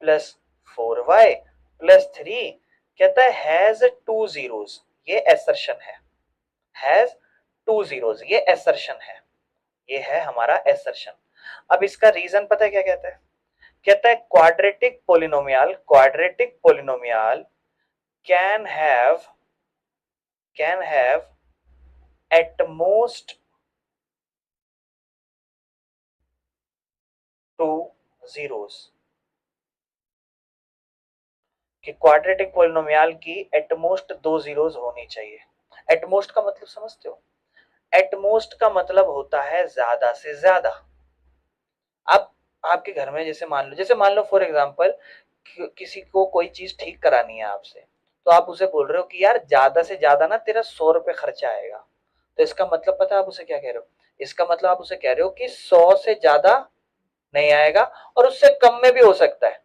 plus 4y plus 3, कहता है हैज टू जीरोस, ये एसर्शन हैज टू जीरोस, ये एसर्शन है, ये है हमारा एसर्शन। अब इसका रीजन पता है क्या कहता है? कहता है quadratic polynomial can have at most two zeros, कि क्वाड्रेटिक पोलिनोमियल की एटमोस्ट दो जीरोस होनी चाहिए। एटमोस्ट का मतलब समझते हो? एटमोस्ट का मतलब होता है ज्यादा से ज्यादा। आप आपके घर में जैसे मान लो फॉर एग्जांपल किसी को कोई चीज ठीक करानी है आपसे, तो आप उसे बोल रहे हो कि यार ज्यादा से ज्यादा ना तेरा 100 रुपए खर्चा आएगा, तो इसका मतलब पता है आप उसे क्या कह रहे हो? इसका मतलब आप उसे कह रहे हो कि 100 से ज्यादा नहीं आएगा, और उससे कम में भी हो सकता है।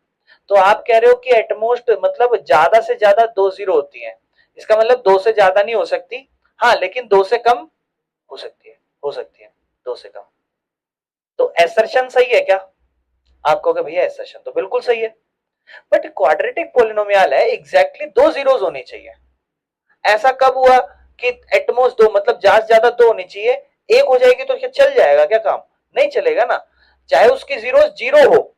तो आप कह रहे हो कि एटमोस्ट मतलब ज्यादा से ज्यादा दो जीरो होती है, इसका मतलब दो से ज्यादा नहीं हो सकती, हाँ लेकिन दो से कम हो सकती है, दो से कम। तो एसर्शन सही है क्या? आप कहोगे भैया एसर्शन तो बिल्कुल सही है, बट क्वाड्रेटिक पोलिनोमियल है, एग्जैक्टली दो जीरोस होनी चाहिए। ऐसा कब हुआ कि एटमोस्ट दो, मतलब ज्यादा से ज्यादा दो होनी चाहिए, एक हो जाएगी तो क्या चल जाएगा क्या काम? नहीं चलेगा ना, चाहे उसकी जीरो जीरो हो।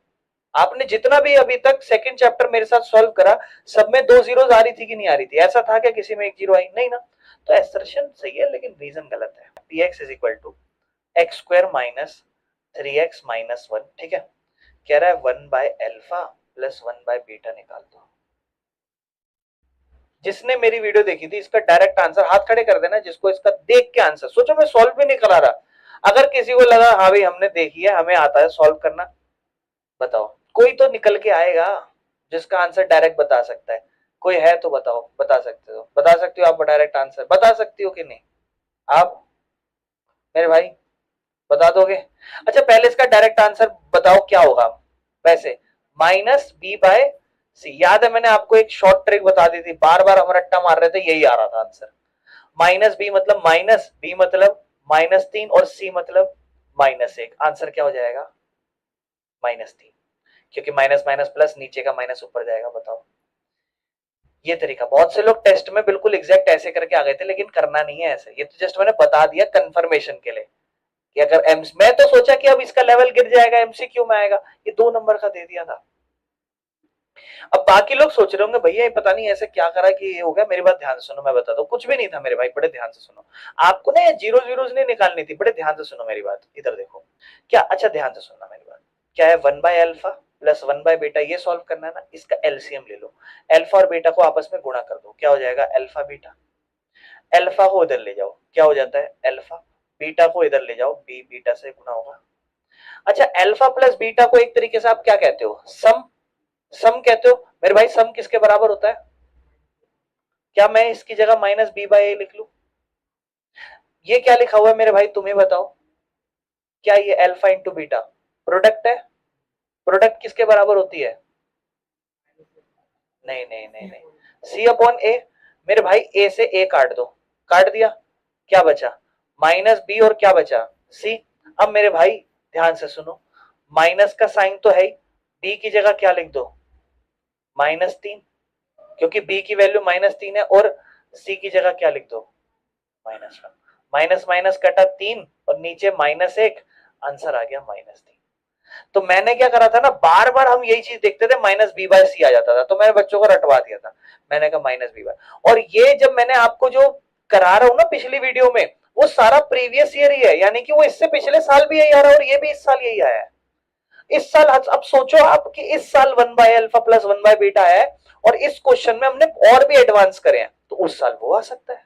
आपने जितना भी अभी तक सेकंड चैप्टर मेरे साथ सॉल्व करा, सब में दो जीरोस आ रही थी कि नहीं आ रही थी? ऐसा था क्या किसी में एक जीरो आई? नहीं ना। तो एसर्शन सही है लेकिन रीजन गलत है। px is equal to x square minus 3x minus 1, ठीक है। कह रहा है 1/अल्फा प्लस 1/बीटा निकाल दो। जिसने मेरी वीडियो देखी थी इसका डायरेक्ट आंसर हाथ खड़े कर देना, जिसको इसका देख के आंसर, सोचो मैं सॉल्व भी नहीं करा रहा, अगर किसी को लगा हाँ भाई हमने देखी है, हमें आता है सॉल्व करना, बताओ कोई तो निकल के आएगा जिसका आंसर डायरेक्ट बता सकता है। कोई है तो बताओ, बता सकते हो आप डायरेक्ट आंसर बता सकती हो कि नहीं? आप मेरे भाई बता दोगे? अच्छा पहले इसका डायरेक्ट आंसर बताओ क्या होगा। वैसे माइनस बी बाय सी, याद है मैंने आपको एक शॉर्ट ट्रिक बता दी थी, बार बार हम रट्टा मार रहे थे, यही आ रहा था आंसर। माइनस बी मतलब माइनस, बी मतलब -3 और सी मतलब -1, आंसर क्या हो जाएगा? -3, क्योंकि माइनस माइनस प्लस, नीचे का माइनस ऊपर जाएगा। बताओ, ये तरीका बहुत से लोग टेस्ट में बिल्कुल एग्जैक्ट ऐसे करके आ गए थे, लेकिन करना नहीं है ऐसे, ये तो जस्ट मैंने बता दिया कंफर्मेशन के लिए कि अगर मैं तो सोचा कि अब इसका लेवल गिर जाएगा, एमसीक्यू में आएगा, ये 2 नंबर का दे दिया था। अब बाकी लोग सोच रहे होंगे भैया ये पता नहीं ऐसे क्या करा कि ये हो गया। मेरी बात ध्यान से सुनो, मैं बता दूं कुछ भी नहीं था मेरे भाई, बड़े ध्यान से सुनो। आपको ना ये जीरो जीरोस नहीं निकालनी थी, बड़े ध्यान से सुनो मेरी बात, इधर देखो क्या। अच्छा ध्यान से सुनना मेरी बात, क्या है 1/अल्फा प्लस 1/बीटा, ये सॉल्व करना है ना, इसका एलसीएम ले लो, अल्फा और बीटा को आपस में गुणा कर दो, क्या हो जाएगा? Alpha beta. अल्फा को इधर ले जाओ, क्या हो जाता है? अल्फा। बीटा को इधर ले जाओ, बी बीटा से गुणा होगा। अच्छा अल्फा प्लस बीटा को एक तरीके से आप क्या कहते हो? सम, सम कहते हो मेरे भाई। सम किसके बराबर होता है? क्या मैं इसकी जगह -b/a लिख लूं? ये क्या लिखा हुआ है मेरे भाई, तुम्हें बताओ, क्या ये अल्फा इंटू बीटा प्रोडक्ट है? प्रोडक्ट किसके बराबर होती है? नहीं नहीं नहीं नहीं, सी अपॉन ए। मेरे भाई ए से ए काट दो, काट दिया, क्या बचा? -b और क्या बचा? सी। अब मेरे भाई ध्यान से सुनो, माइनस का साइन तो है ही, b की जगह क्या लिख दो? -3, क्योंकि b की वैल्यू -3 है, और c की जगह क्या लिख दो? -1। माइनस माइनस कटा 3 और नीचे -1, आंसर आ गया -3। तो मैंने क्या करा था ना, बार बार हम यही चीज देखते थे, -b/c आ जाता था, तो मैंने बच्चों को रटवा दिया था। मैंने कहा -b/, और ये जब मैंने आपको जो करा रहा हूं ना पिछली वीडियो में, वो सारा प्रीवियस ईयर ही है, यानी कि वो इससे पिछले साल भी यही आ रहा है और ये भी इस साल यही आया है। इस साल अब सोचो आप कि इस साल 1/अल्फा प्लस 1/बीटा है, और इस क्वेश्चन में हमने और भी एडवांस करे हैं, तो उस साल वो आ सकता है।